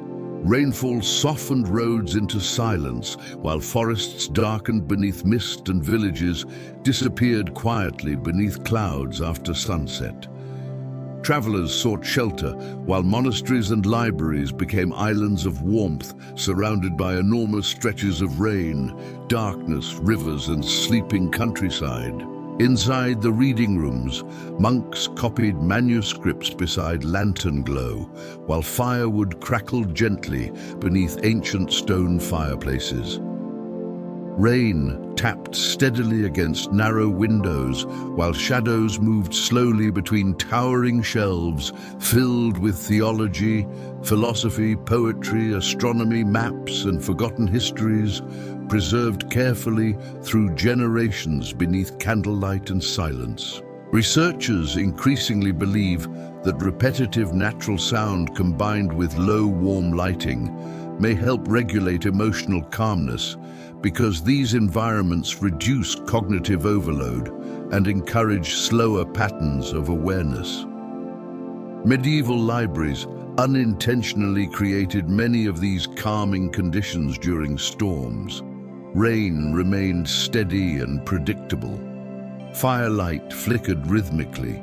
rainfall softened roads into silence, while forests darkened beneath mist and villages disappeared quietly beneath clouds after sunset. Travelers sought shelter, while monasteries and libraries became islands of warmth surrounded by enormous stretches of rain, darkness, rivers, and sleeping countryside. Inside the reading rooms, monks copied manuscripts beside lantern glow, while firewood crackled gently beneath ancient stone fireplaces. Rain tapped steadily against narrow windows, while shadows moved slowly between towering shelves filled with theology, philosophy, poetry, astronomy, maps, and forgotten histories, preserved carefully through generations beneath candlelight and silence. Researchers increasingly believe that repetitive natural sound combined with low, warm lighting may help regulate emotional calmness, because these environments reduce cognitive overload and encourage slower patterns of awareness. Medieval libraries unintentionally created many of these calming conditions during storms. Rain remained steady and predictable. Firelight flickered rhythmically.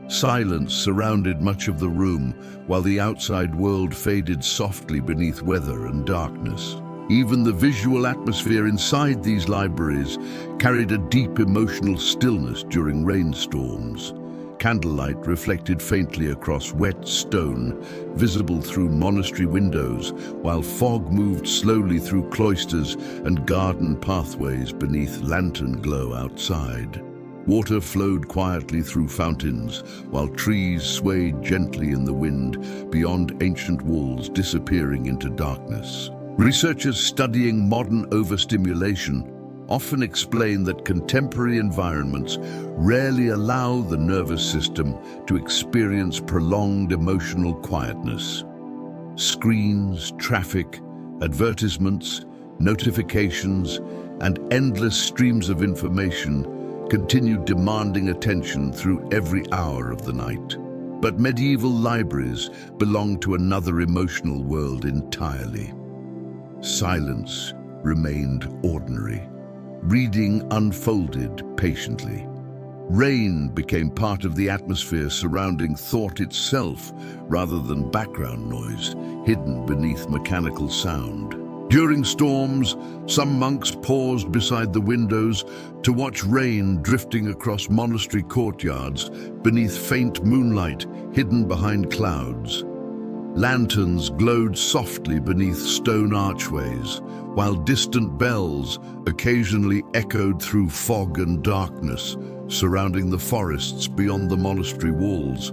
Silence surrounded much of the room, while the outside world faded softly beneath weather and darkness. Even the visual atmosphere inside these libraries carried a deep emotional stillness during rainstorms. Candlelight reflected faintly across wet stone, visible through monastery windows, while fog moved slowly through cloisters and garden pathways beneath lantern glow outside. Water flowed quietly through fountains, while trees swayed gently in the wind beyond ancient walls, disappearing into darkness. Researchers studying modern overstimulation often explain that contemporary environments rarely allow the nervous system to experience prolonged emotional quietness. Screens, traffic, advertisements, notifications, and endless streams of information continued demanding attention through every hour of the night. But medieval libraries belonged to another emotional world entirely. Silence remained ordinary. Reading unfolded patiently. Rain became part of the atmosphere surrounding thought itself, rather than background noise hidden beneath mechanical sound. During storms, some monks paused beside the windows to watch rain drifting across monastery courtyards beneath faint moonlight hidden behind clouds. Lanterns glowed softly beneath stone archways, while distant bells occasionally echoed through fog and darkness surrounding the forests beyond the monastery walls.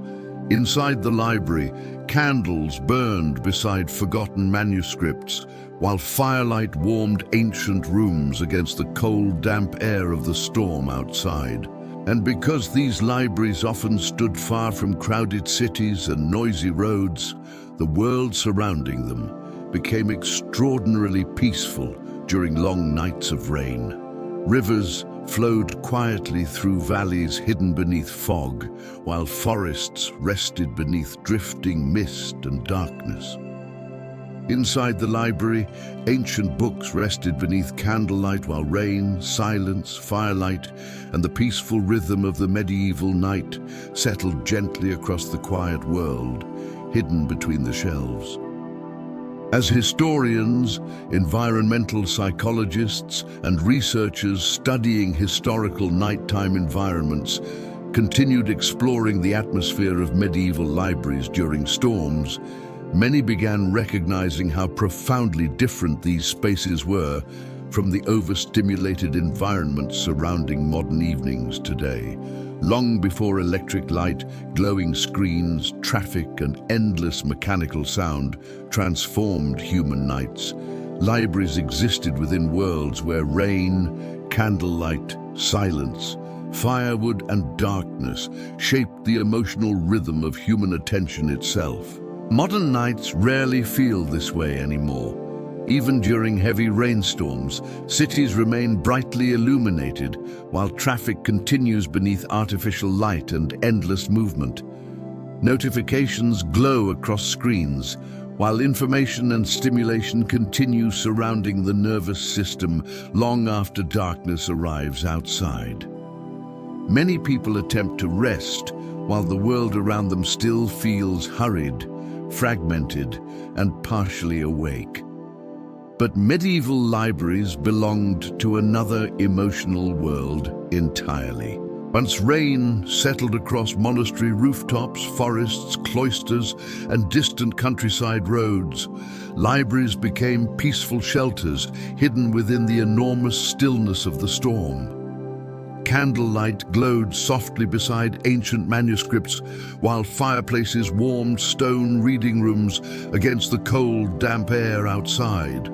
Inside the library, candles burned beside forgotten manuscripts, while firelight warmed ancient rooms against the cold, damp air of the storm outside. And because these libraries often stood far from crowded cities and noisy roads, the world surrounding them became extraordinarily peaceful during long nights of rain. Rivers flowed quietly through valleys hidden beneath fog, while forests rested beneath drifting mist and darkness. Inside the library, ancient books rested beneath candlelight, while rain, silence, firelight, and the peaceful rhythm of the medieval night settled gently across the quiet world, hidden between the shelves. As historians, environmental psychologists, and researchers studying historical nighttime environments continued exploring the atmosphere of medieval libraries during storms, many began recognizing how profoundly different these spaces were from the overstimulated environments surrounding modern evenings today. Long before electric light, glowing screens, traffic, and endless mechanical sound transformed human nights, libraries existed within worlds where rain, candlelight, silence, firewood, and darkness shaped the emotional rhythm of human attention itself. Modern nights rarely feel this way anymore. Even during heavy rainstorms, cities remain brightly illuminated while traffic continues beneath artificial light and endless movement. Notifications glow across screens, while information and stimulation continue surrounding the nervous system long after darkness arrives outside. Many people attempt to rest while the world around them still feels hurried, fragmented, and partially awake. But medieval libraries belonged to another emotional world entirely. Once rain settled across monastery rooftops, forests, cloisters, and distant countryside roads, libraries became peaceful shelters hidden within the enormous stillness of the storm. Candlelight glowed softly beside ancient manuscripts, while fireplaces warmed stone reading rooms against the cold, damp air outside.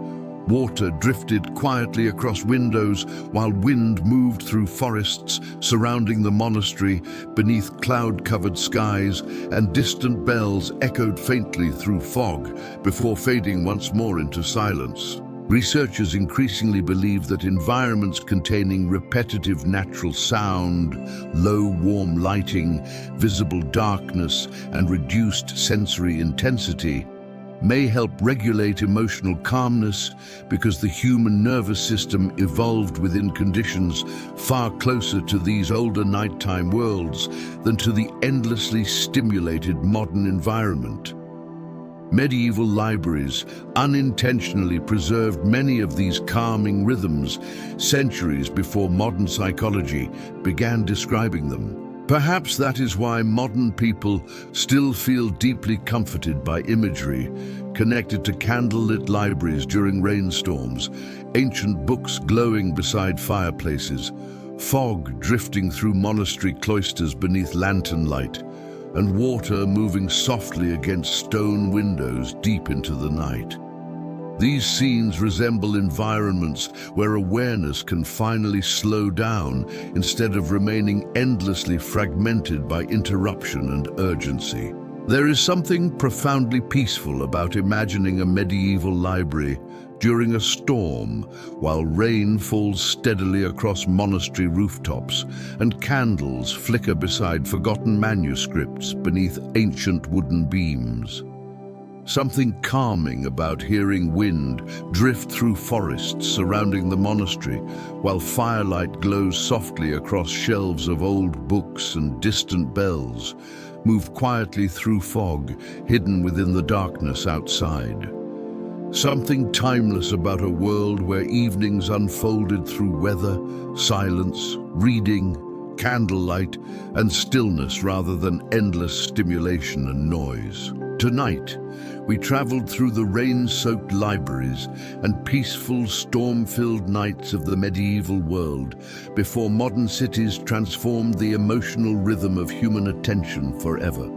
Water drifted quietly across windows while wind moved through forests surrounding the monastery beneath cloud-covered skies, and distant bells echoed faintly through fog before fading once more into silence. Researchers increasingly believe that environments containing repetitive natural sound, low warm lighting, visible darkness, and reduced sensory intensity may help regulate emotional calmness, because the human nervous system evolved within conditions far closer to these older nighttime worlds than to the endlessly stimulated modern environment. Medieval libraries unintentionally preserved many of these calming rhythms centuries before modern psychology began describing them. Perhaps that is why modern people still feel deeply comforted by imagery connected to candlelit libraries during rainstorms, ancient books glowing beside fireplaces, fog drifting through monastery cloisters beneath lantern light, and water moving softly against stone windows deep into the night. These scenes resemble environments where awareness can finally slow down instead of remaining endlessly fragmented by interruption and urgency. There is something profoundly peaceful about imagining a medieval library during a storm, while rain falls steadily across monastery rooftops and candles flicker beside forgotten manuscripts beneath ancient wooden beams. Something calming about hearing wind drift through forests surrounding the monastery, while firelight glows softly across shelves of old books, and distant bells move quietly through fog hidden within the darkness outside. Something timeless about a world where evenings unfolded through weather, silence, reading, candlelight, and stillness rather than endless stimulation and noise. Tonight, we traveled through the rain-soaked libraries and peaceful, storm-filled nights of the medieval world before modern cities transformed the emotional rhythm of human attention forever.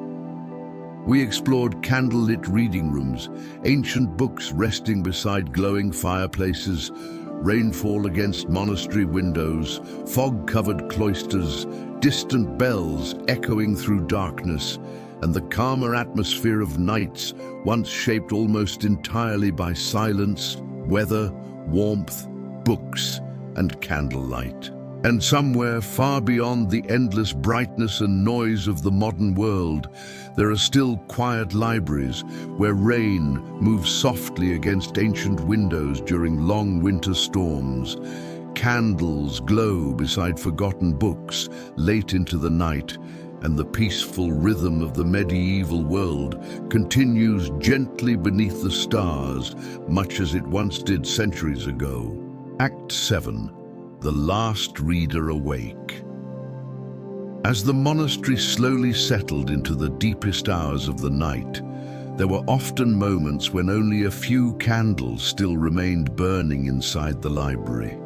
We explored candlelit reading rooms, ancient books resting beside glowing fireplaces, rainfall against monastery windows, fog-covered cloisters, distant bells echoing through darkness, and the calmer atmosphere of nights once shaped almost entirely by silence, weather, warmth, books, and candlelight. And somewhere far beyond the endless brightness and noise of the modern world, there are still quiet libraries where rain moves softly against ancient windows during long winter storms. Candles glow beside forgotten books late into the night, and the peaceful rhythm of the medieval world continues gently beneath the stars, much as it once did centuries ago. Act 7. The Last Reader Awake. As the monastery slowly settled into the deepest hours of the night, there were often moments when only a few candles still remained burning inside the library.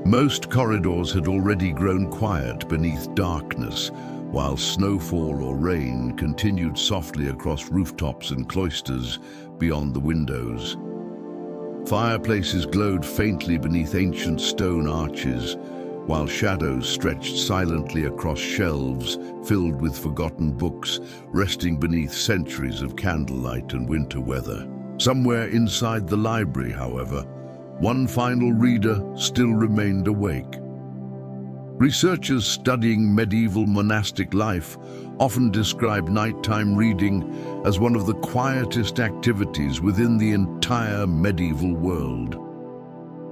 Most corridors had already grown quiet beneath darkness, while snowfall or rain continued softly across rooftops and cloisters beyond the windows. Fireplaces glowed faintly beneath ancient stone arches, while shadows stretched silently across shelves filled with forgotten books, resting beneath centuries of candlelight and winter weather. Somewhere inside the library, however, one final reader still remained awake. Researchers studying medieval monastic life often describe nighttime reading as one of the quietest activities within the entire medieval world.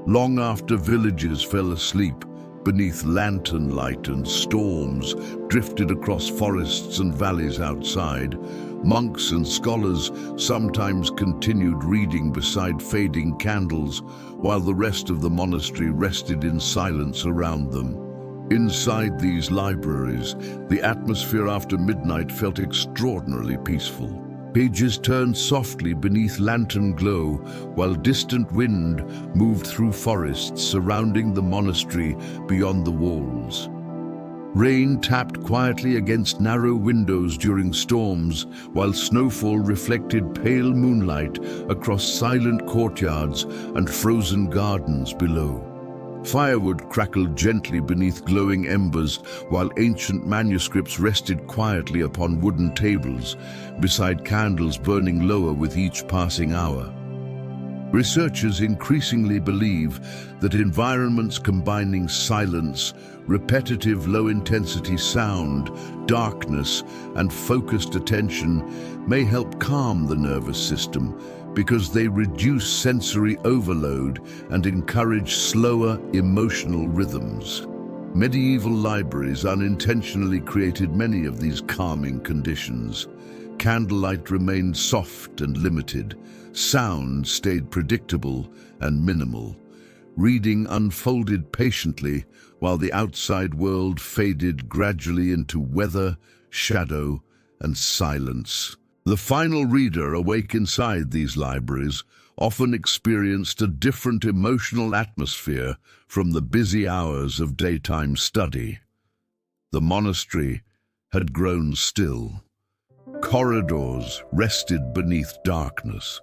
Long after villages fell asleep, beneath lantern light and storms drifted across forests and valleys outside, monks and scholars sometimes continued reading beside fading candles, while the rest of the monastery rested in silence around them. Inside these libraries, the atmosphere after midnight felt extraordinarily peaceful. Pages turned softly beneath lantern glow, while distant wind moved through forests surrounding the monastery beyond the walls. Rain tapped quietly against narrow windows during storms, while snowfall reflected pale moonlight across silent courtyards and frozen gardens below. Firewood crackled gently beneath glowing embers, while ancient manuscripts rested quietly upon wooden tables, beside candles burning lower with each passing hour. Researchers increasingly believe that environments combining silence, repetitive low-intensity sound, darkness, and focused attention may help calm the nervous system, because they reduce sensory overload and encourage slower emotional rhythms. Medieval libraries unintentionally created many of these calming conditions. Candlelight remained soft and limited. Sound stayed predictable and minimal. Reading unfolded patiently, while the outside world faded gradually into weather, shadow, and silence. The final reader awake inside these libraries often experienced a different emotional atmosphere from the busy hours of daytime study. The monastery had grown still. Corridors rested beneath darkness.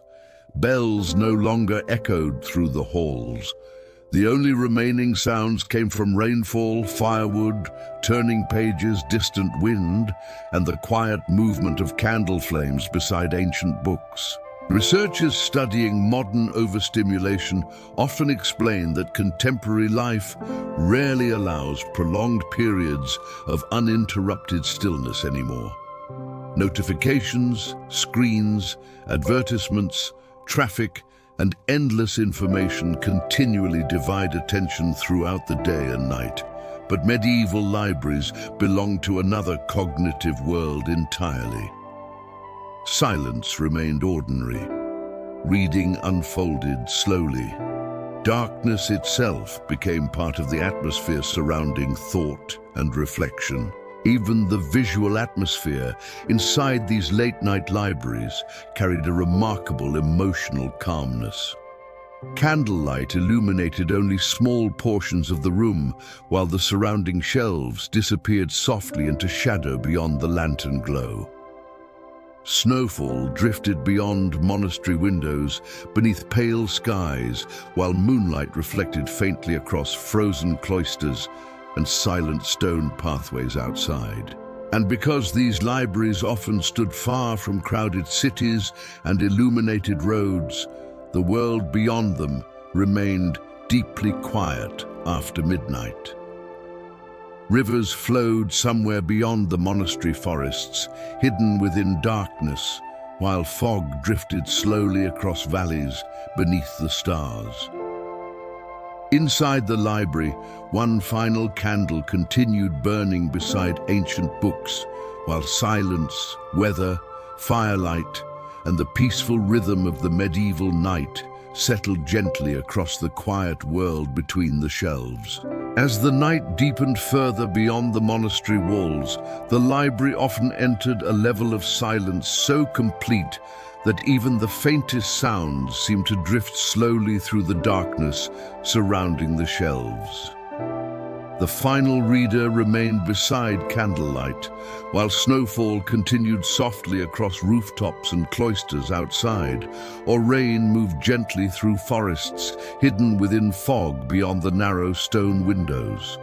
Bells no longer echoed through the halls. The only remaining sounds came from rainfall, firewood, turning pages, distant wind, and the quiet movement of candle flames beside ancient books. Researchers studying modern overstimulation often explain that contemporary life rarely allows prolonged periods of uninterrupted stillness anymore. Notifications, screens, advertisements, traffic, and endless information continually divide attention throughout the day and night. But medieval libraries belonged to another cognitive world entirely. Silence remained ordinary. Reading unfolded slowly. Darkness itself became part of the atmosphere surrounding thought and reflection. Even the visual atmosphere inside these late-night libraries carried a remarkable emotional calmness. Candlelight illuminated only small portions of the room, while the surrounding shelves disappeared softly into shadow beyond the lantern glow. Snowfall drifted beyond monastery windows, beneath pale skies, while moonlight reflected faintly across frozen cloisters and silent stone pathways outside. And because these libraries often stood far from crowded cities and illuminated roads, the world beyond them remained deeply quiet after midnight. Rivers flowed somewhere beyond the monastery forests, hidden within darkness, while fog drifted slowly across valleys beneath the stars. Inside the library, one final candle continued burning beside ancient books, while silence, weather, firelight, and the peaceful rhythm of the medieval night settled gently across the quiet world between the shelves. As the night deepened further beyond the monastery walls, the library often entered a level of silence so complete that even the faintest sounds seemed to drift slowly through the darkness surrounding the shelves. The final reader remained beside candlelight, while snowfall continued softly across rooftops and cloisters outside, or rain moved gently through forests hidden within fog beyond the narrow stone windows.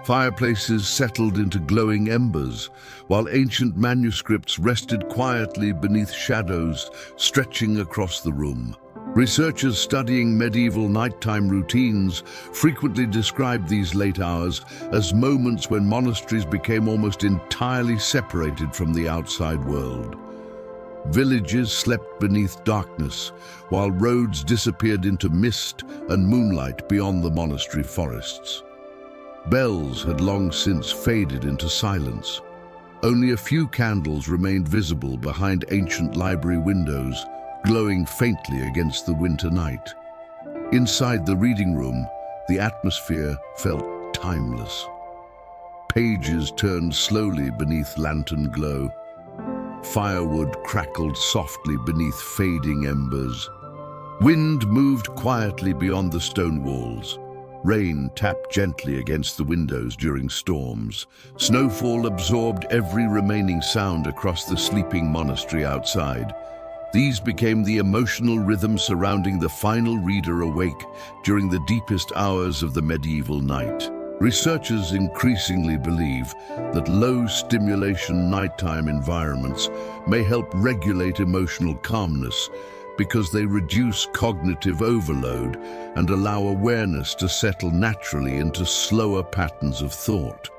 Fireplaces settled into glowing embers, while ancient manuscripts rested quietly beneath shadows stretching across the room. Researchers studying medieval nighttime routines frequently describe these late hours as moments when monasteries became almost entirely separated from the outside world. Villages slept beneath darkness, while roads disappeared into mist and moonlight beyond the monastery forests. Bells had long since faded into silence. Only a few candles remained visible behind ancient library windows, glowing faintly against the winter night. Inside the reading room, the atmosphere felt timeless. Pages turned slowly beneath lantern glow. Firewood crackled softly beneath fading embers. Wind moved quietly beyond the stone walls. Rain tapped gently against the windows during storms. Snowfall absorbed every remaining sound across the sleeping monastery outside. These became the emotional rhythm surrounding the final reader awake during the deepest hours of the medieval night. Researchers increasingly believe that low-stimulation nighttime environments may help regulate emotional calmness because they reduce cognitive overload and allow awareness to settle naturally into slower patterns of thought.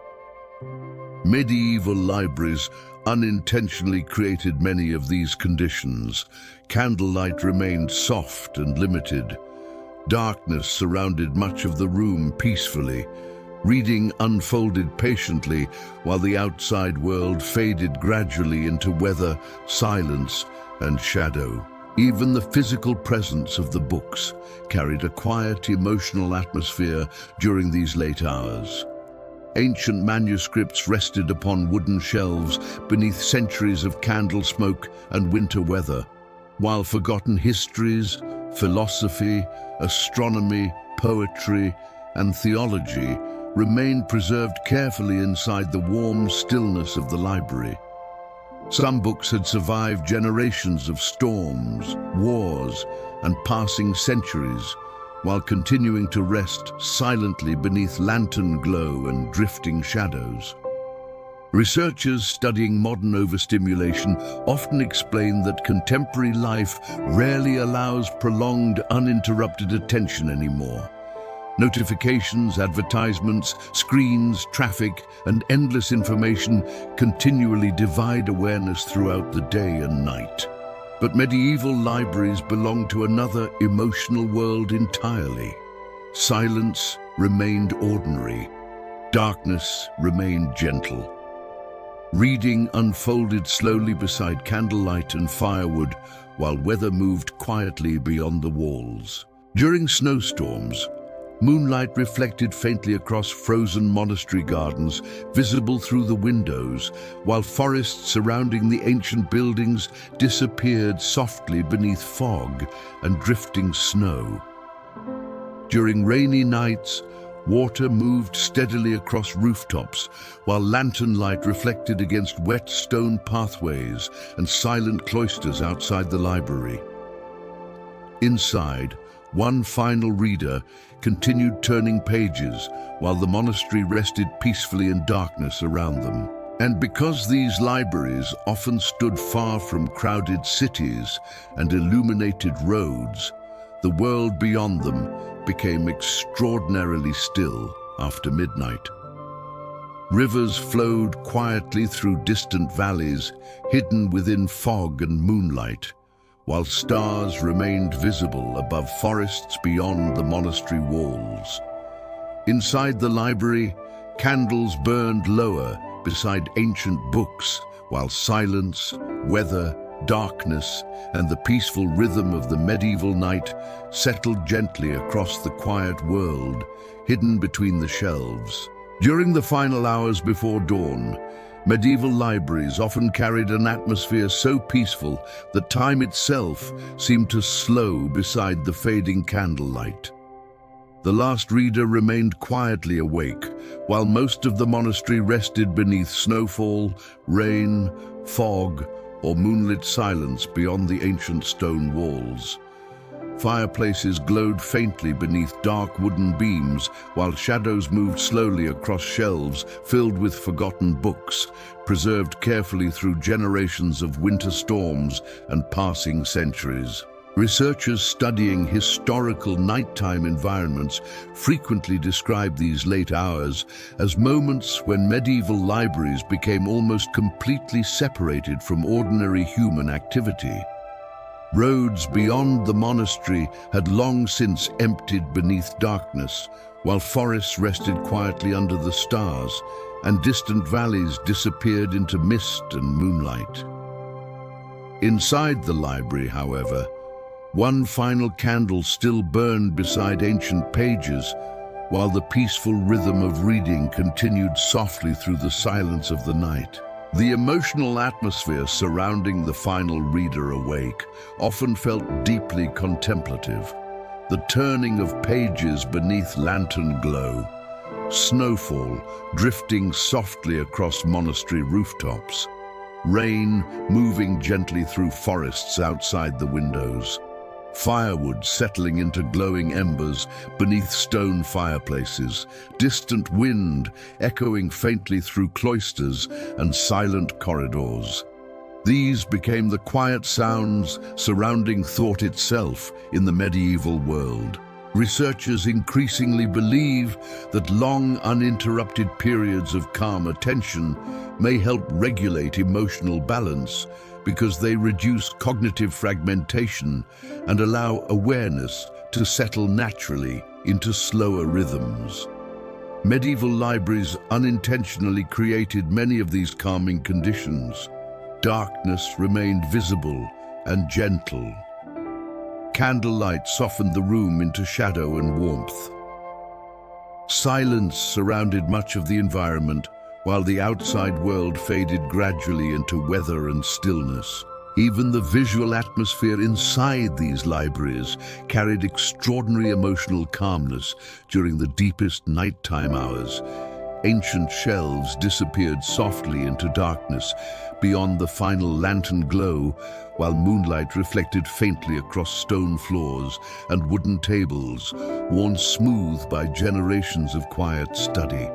Medieval libraries unintentionally created many of these conditions. Candlelight remained soft and limited. Darkness surrounded much of the room peacefully. Reading unfolded patiently while the outside world faded gradually into weather, silence, and shadow. Even the physical presence of the books carried a quiet, emotional atmosphere during these late hours. Ancient manuscripts rested upon wooden shelves beneath centuries of candle smoke and winter weather, while forgotten histories, philosophy, astronomy, poetry, and theology remained preserved carefully inside the warm stillness of the library. Some books had survived generations of storms, wars, and passing centuries, while continuing to rest silently beneath lantern glow and drifting shadows. Researchers studying modern overstimulation often explain that contemporary life rarely allows prolonged, uninterrupted attention anymore. Notifications, advertisements, screens, traffic, and endless information continually divide awareness throughout the day and night. But medieval libraries belonged to another emotional world entirely. Silence remained ordinary. Darkness remained gentle. Reading unfolded slowly beside candlelight and firewood, while weather moved quietly beyond the walls. During snowstorms, moonlight reflected faintly across frozen monastery gardens, visible through the windows, while forests surrounding the ancient buildings disappeared softly beneath fog and drifting snow. During rainy nights, water moved steadily across rooftops, while lantern light reflected against wet stone pathways and silent cloisters outside the library. Inside, one final reader continued turning pages while the monastery rested peacefully in darkness around them. And because these libraries often stood far from crowded cities and illuminated roads, the world beyond them became extraordinarily still after midnight. Rivers flowed quietly through distant valleys, hidden within fog and moonlight, while stars remained visible above forests beyond the monastery walls. Inside the library, candles burned lower beside ancient books, while silence, weather, darkness, and the peaceful rhythm of the medieval night settled gently across the quiet world, hidden between the shelves. During the final hours before dawn, medieval libraries often carried an atmosphere so peaceful that time itself seemed to slow beside the fading candlelight. The last reader remained quietly awake, while most of the monastery rested beneath snowfall, rain, fog, or moonlit silence beyond the ancient stone walls. Fireplaces glowed faintly beneath dark wooden beams, while shadows moved slowly across shelves filled with forgotten books, preserved carefully through generations of winter storms and passing centuries. Researchers studying historical nighttime environments frequently describe these late hours as moments when medieval libraries became almost completely separated from ordinary human activity. Roads beyond the monastery had long since emptied beneath darkness, while forests rested quietly under the stars, and distant valleys disappeared into mist and moonlight. Inside the library, however, one final candle still burned beside ancient pages, while the peaceful rhythm of reading continued softly through the silence of the night. The emotional atmosphere surrounding the final reader awake often felt deeply contemplative. The turning of pages beneath lantern glow, snowfall drifting softly across monastery rooftops, rain moving gently through forests outside the windows, firewood settling into glowing embers beneath stone fireplaces, distant wind echoing faintly through cloisters and silent corridors. These became the quiet sounds surrounding thought itself in the medieval world. Researchers increasingly believe that long, uninterrupted periods of calm attention may help regulate emotional balance because they reduce cognitive fragmentation and allow awareness to settle naturally into slower rhythms. Medieval libraries unintentionally created many of these calming conditions. Darkness remained visible and gentle. Candlelight softened the room into shadow and warmth. Silence surrounded much of the environment, while the outside world faded gradually into weather and stillness. Even the visual atmosphere inside these libraries carried extraordinary emotional calmness during the deepest nighttime hours. Ancient shelves disappeared softly into darkness beyond the final lantern glow, while moonlight reflected faintly across stone floors and wooden tables, worn smooth by generations of quiet study.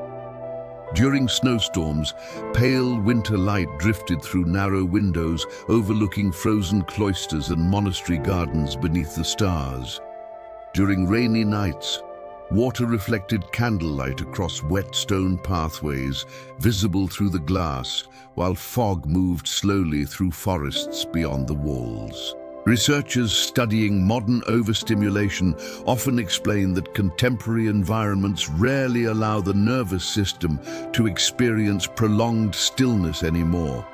During snowstorms, pale winter light drifted through narrow windows overlooking frozen cloisters and monastery gardens beneath the stars. During rainy nights, water reflected candlelight across wet stone pathways, visible through the glass, while fog moved slowly through forests beyond the walls. Researchers studying modern overstimulation often explain that contemporary environments rarely allow the nervous system to experience prolonged stillness anymore.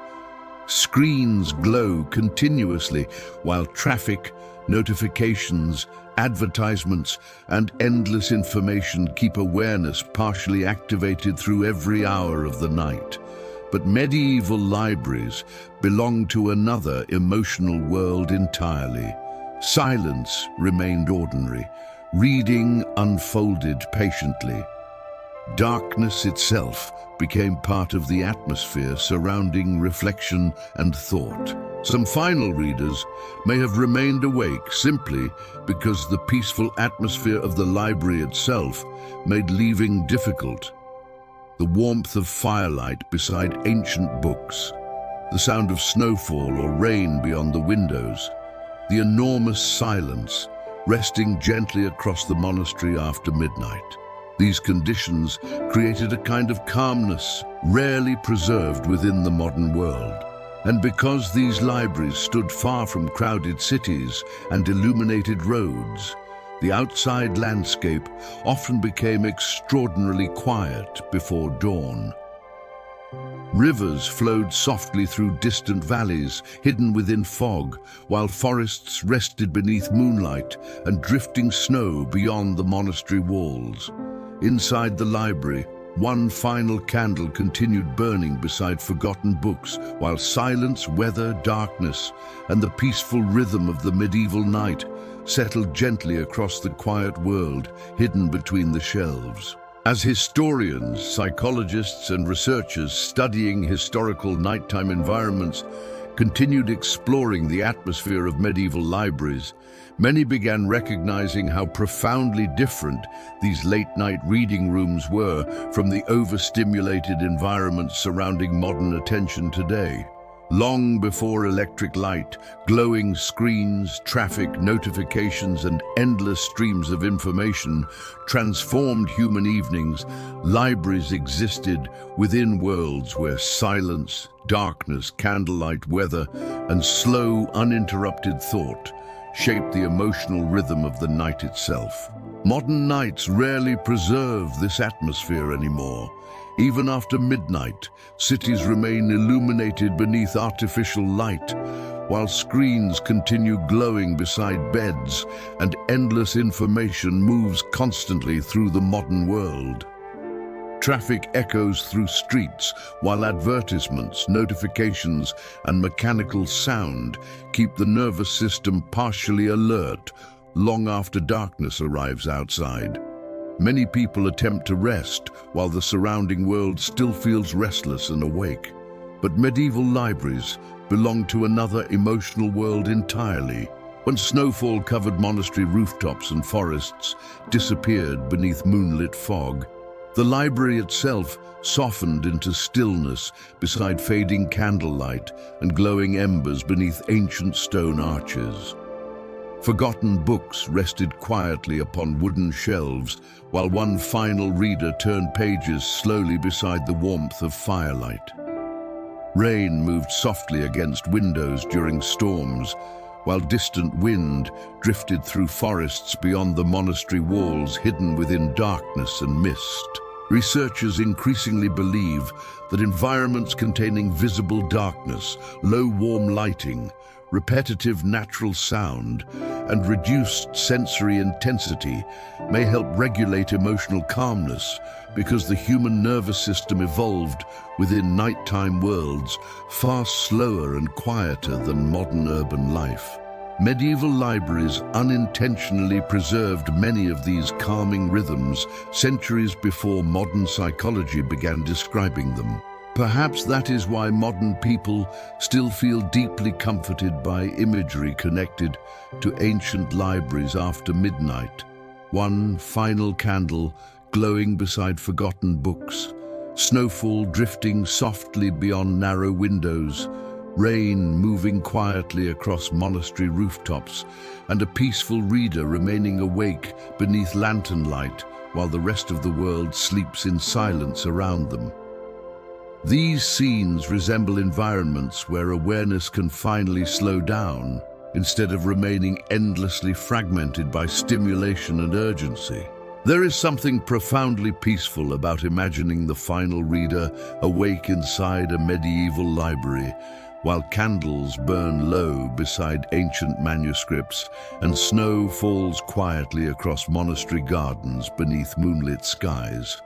Screens glow continuously, while traffic, notifications, advertisements, and endless information keep awareness partially activated through every hour of the night. But medieval libraries belonged to another emotional world entirely. Silence remained ordinary. Reading unfolded patiently. Darkness itself became part of the atmosphere surrounding reflection and thought. Some final readers may have remained awake simply because the peaceful atmosphere of the library itself made leaving difficult. The warmth of firelight beside ancient books, the sound of snowfall or rain beyond the windows, the enormous silence resting gently across the monastery after midnight. These conditions created a kind of calmness rarely preserved within the modern world. And because these libraries stood far from crowded cities and illuminated roads, the outside landscape often became extraordinarily quiet before dawn. Rivers flowed softly through distant valleys, hidden within fog, while forests rested beneath moonlight and drifting snow beyond the monastery walls. Inside the library, one final candle continued burning beside forgotten books, while silence, weather, darkness, and the peaceful rhythm of the medieval night settled gently across the quiet world hidden between the shelves. As historians, psychologists, and researchers studying historical nighttime environments continued exploring the atmosphere of medieval libraries, many began recognizing how profoundly different these late-night reading rooms were from the overstimulated environments surrounding modern attention today. Long before electric light, glowing screens, traffic, notifications, and endless streams of information transformed human evenings, libraries existed within worlds where silence, darkness, candlelight, weather, and slow, uninterrupted thought shaped the emotional rhythm of the night itself. Modern nights rarely preserve this atmosphere anymore. Even after midnight, cities remain illuminated beneath artificial light, while screens continue glowing beside beds and endless information moves constantly through the modern world. Traffic echoes through streets, while advertisements, notifications, and mechanical sound keep the nervous system partially alert long after darkness arrives outside. Many people attempt to rest while the surrounding world still feels restless and awake. But medieval libraries belong to another emotional world entirely. When snowfall covered monastery rooftops and forests disappeared beneath moonlit fog, the library itself softened into stillness beside fading candlelight and glowing embers beneath ancient stone arches. Forgotten books rested quietly upon wooden shelves, while one final reader turned pages slowly beside the warmth of firelight. Rain moved softly against windows during storms, while distant wind drifted through forests beyond the monastery walls hidden within darkness and mist. Researchers increasingly believe that environments containing visible darkness, low warm lighting, repetitive natural sound, and reduced sensory intensity may help regulate emotional calmness because the human nervous system evolved within nighttime worlds far slower and quieter than modern urban life. Medieval libraries unintentionally preserved many of these calming rhythms centuries before modern psychology began describing them. Perhaps that is why modern people still feel deeply comforted by imagery connected to ancient libraries after midnight. One final candle glowing beside forgotten books, snowfall drifting softly beyond narrow windows, rain moving quietly across monastery rooftops, and a peaceful reader remaining awake beneath lantern light while the rest of the world sleeps in silence around them. These scenes resemble environments where awareness can finally slow down instead of remaining endlessly fragmented by stimulation and urgency. There is something profoundly peaceful about imagining the final reader awake inside a medieval library, while candles burn low beside ancient manuscripts and snow falls quietly across monastery gardens beneath moonlit skies.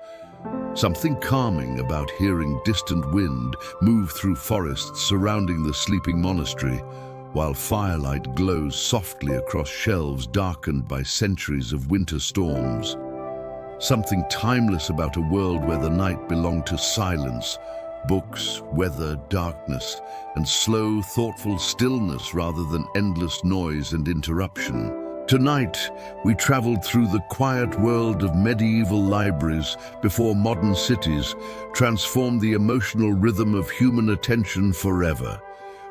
Something calming about hearing distant wind move through forests surrounding the sleeping monastery, while firelight glows softly across shelves darkened by centuries of winter storms. Something timeless about a world where the night belonged to silence, books, weather, darkness, and slow, thoughtful stillness rather than endless noise and interruption. Tonight, we traveled through the quiet world of medieval libraries before modern cities transformed the emotional rhythm of human attention forever.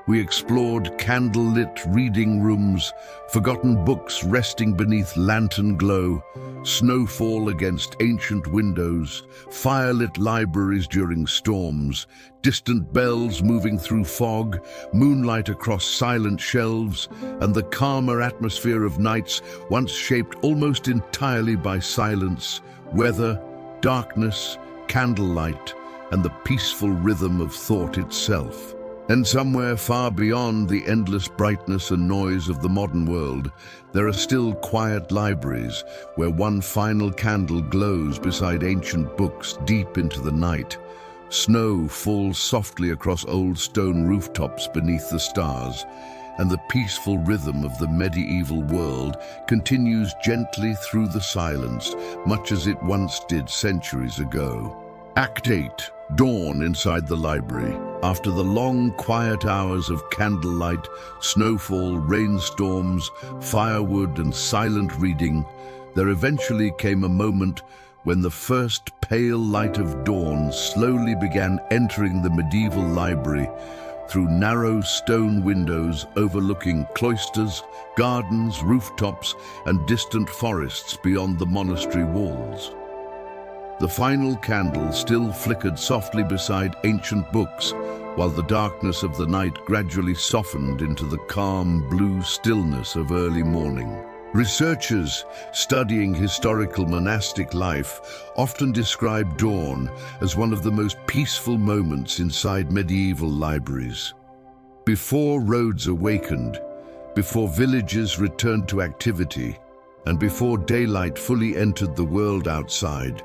We explored candlelit reading rooms, forgotten books resting beneath lantern glow, snowfall against ancient windows, firelit libraries during storms, distant bells moving through fog, moonlight across silent shelves, and the calmer atmosphere of nights once shaped almost entirely by silence, weather, darkness, candlelight, and the peaceful rhythm of thought itself. And somewhere far beyond the endless brightness and noise of the modern world, there are still quiet libraries where one final candle glows beside ancient books deep into the night. Snow falls softly across old stone rooftops beneath the stars, and the peaceful rhythm of the medieval world continues gently through the silence, much as it once did centuries ago. Act 8. Dawn inside the library. After the long, quiet hours of candlelight, snowfall, rainstorms, firewood, and silent reading, there eventually came a moment when the first pale light of dawn slowly began entering the medieval library through narrow stone windows overlooking cloisters, gardens, rooftops, and distant forests beyond the monastery walls. The final candle still flickered softly beside ancient books, while the darkness of the night gradually softened into the calm blue stillness of early morning. Researchers studying historical monastic life often describe dawn as one of the most peaceful moments inside medieval libraries. Before roads awakened, before villages returned to activity, and before daylight fully entered the world outside,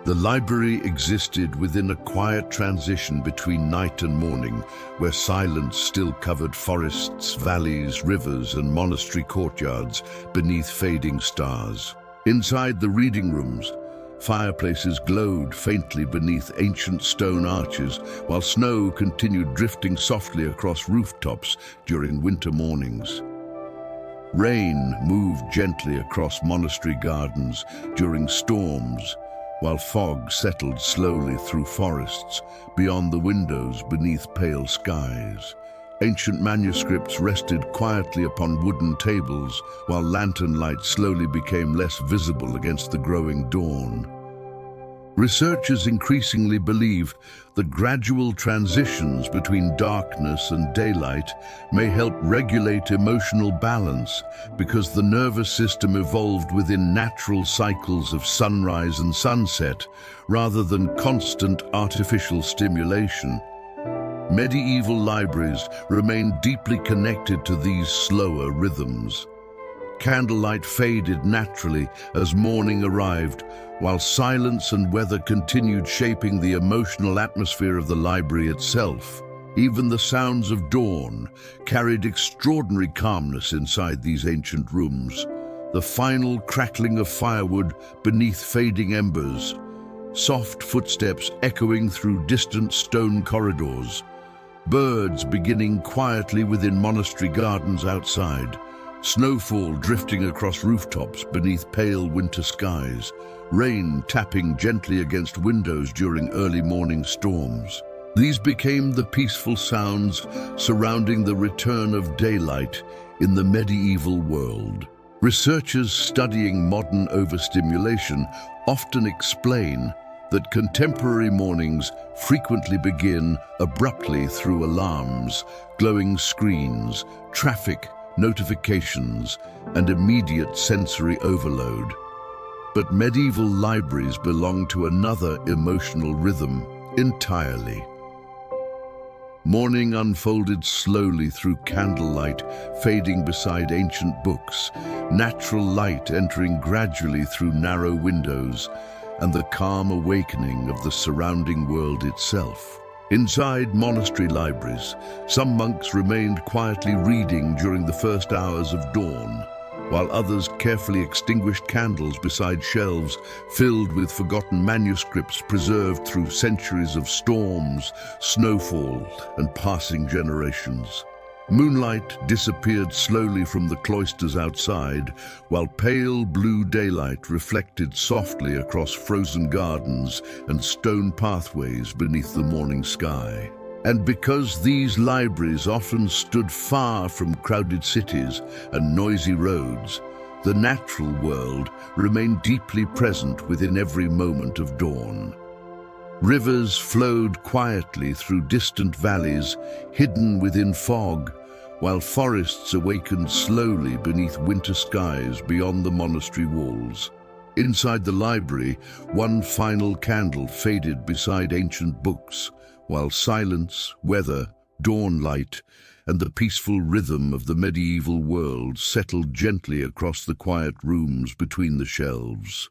the library existed within a quiet transition between night and morning, where silence still covered forests, valleys, rivers, and monastery courtyards beneath fading stars. Inside the reading rooms, fireplaces glowed faintly beneath ancient stone arches, while snow continued drifting softly across rooftops during winter mornings. Rain moved gently across monastery gardens during storms, while fog settled slowly through forests beyond the windows beneath pale skies. Ancient manuscripts rested quietly upon wooden tables, while lantern light slowly became less visible against the growing dawn. Researchers increasingly believe that gradual transitions between darkness and daylight may help regulate emotional balance because the nervous system evolved within natural cycles of sunrise and sunset rather than constant artificial stimulation. Medieval libraries remain deeply connected to these slower rhythms. Candlelight faded naturally as morning arrived, while silence and weather continued shaping the emotional atmosphere of the library itself. Even the sounds of dawn carried extraordinary calmness inside these ancient rooms. The final crackling of firewood beneath fading embers, soft footsteps echoing through distant stone corridors, birds beginning quietly within monastery gardens outside, snowfall drifting across rooftops beneath pale winter skies, rain tapping gently against windows during early morning storms. These became the peaceful sounds surrounding the return of daylight in the medieval world. Researchers studying modern overstimulation often explain that contemporary mornings frequently begin abruptly through alarms, glowing screens, traffic, notifications, and immediate sensory overload. But medieval libraries belong to another emotional rhythm entirely. Morning unfolded slowly through candlelight, fading beside ancient books, natural light entering gradually through narrow windows, and the calm awakening of the surrounding world itself. Inside monastery libraries, some monks remained quietly reading during the first hours of dawn, while others carefully extinguished candles beside shelves filled with forgotten manuscripts preserved through centuries of storms, snowfall, and passing generations. Moonlight disappeared slowly from the cloisters outside, while pale blue daylight reflected softly across frozen gardens and stone pathways beneath the morning sky. And because these libraries often stood far from crowded cities and noisy roads, the natural world remained deeply present within every moment of dawn. Rivers flowed quietly through distant valleys, hidden within fog, while forests awakened slowly beneath winter skies beyond the monastery walls. Inside the library, one final candle faded beside ancient books, while silence, weather, dawn light, and the peaceful rhythm of the medieval world settled gently across the quiet rooms between the shelves.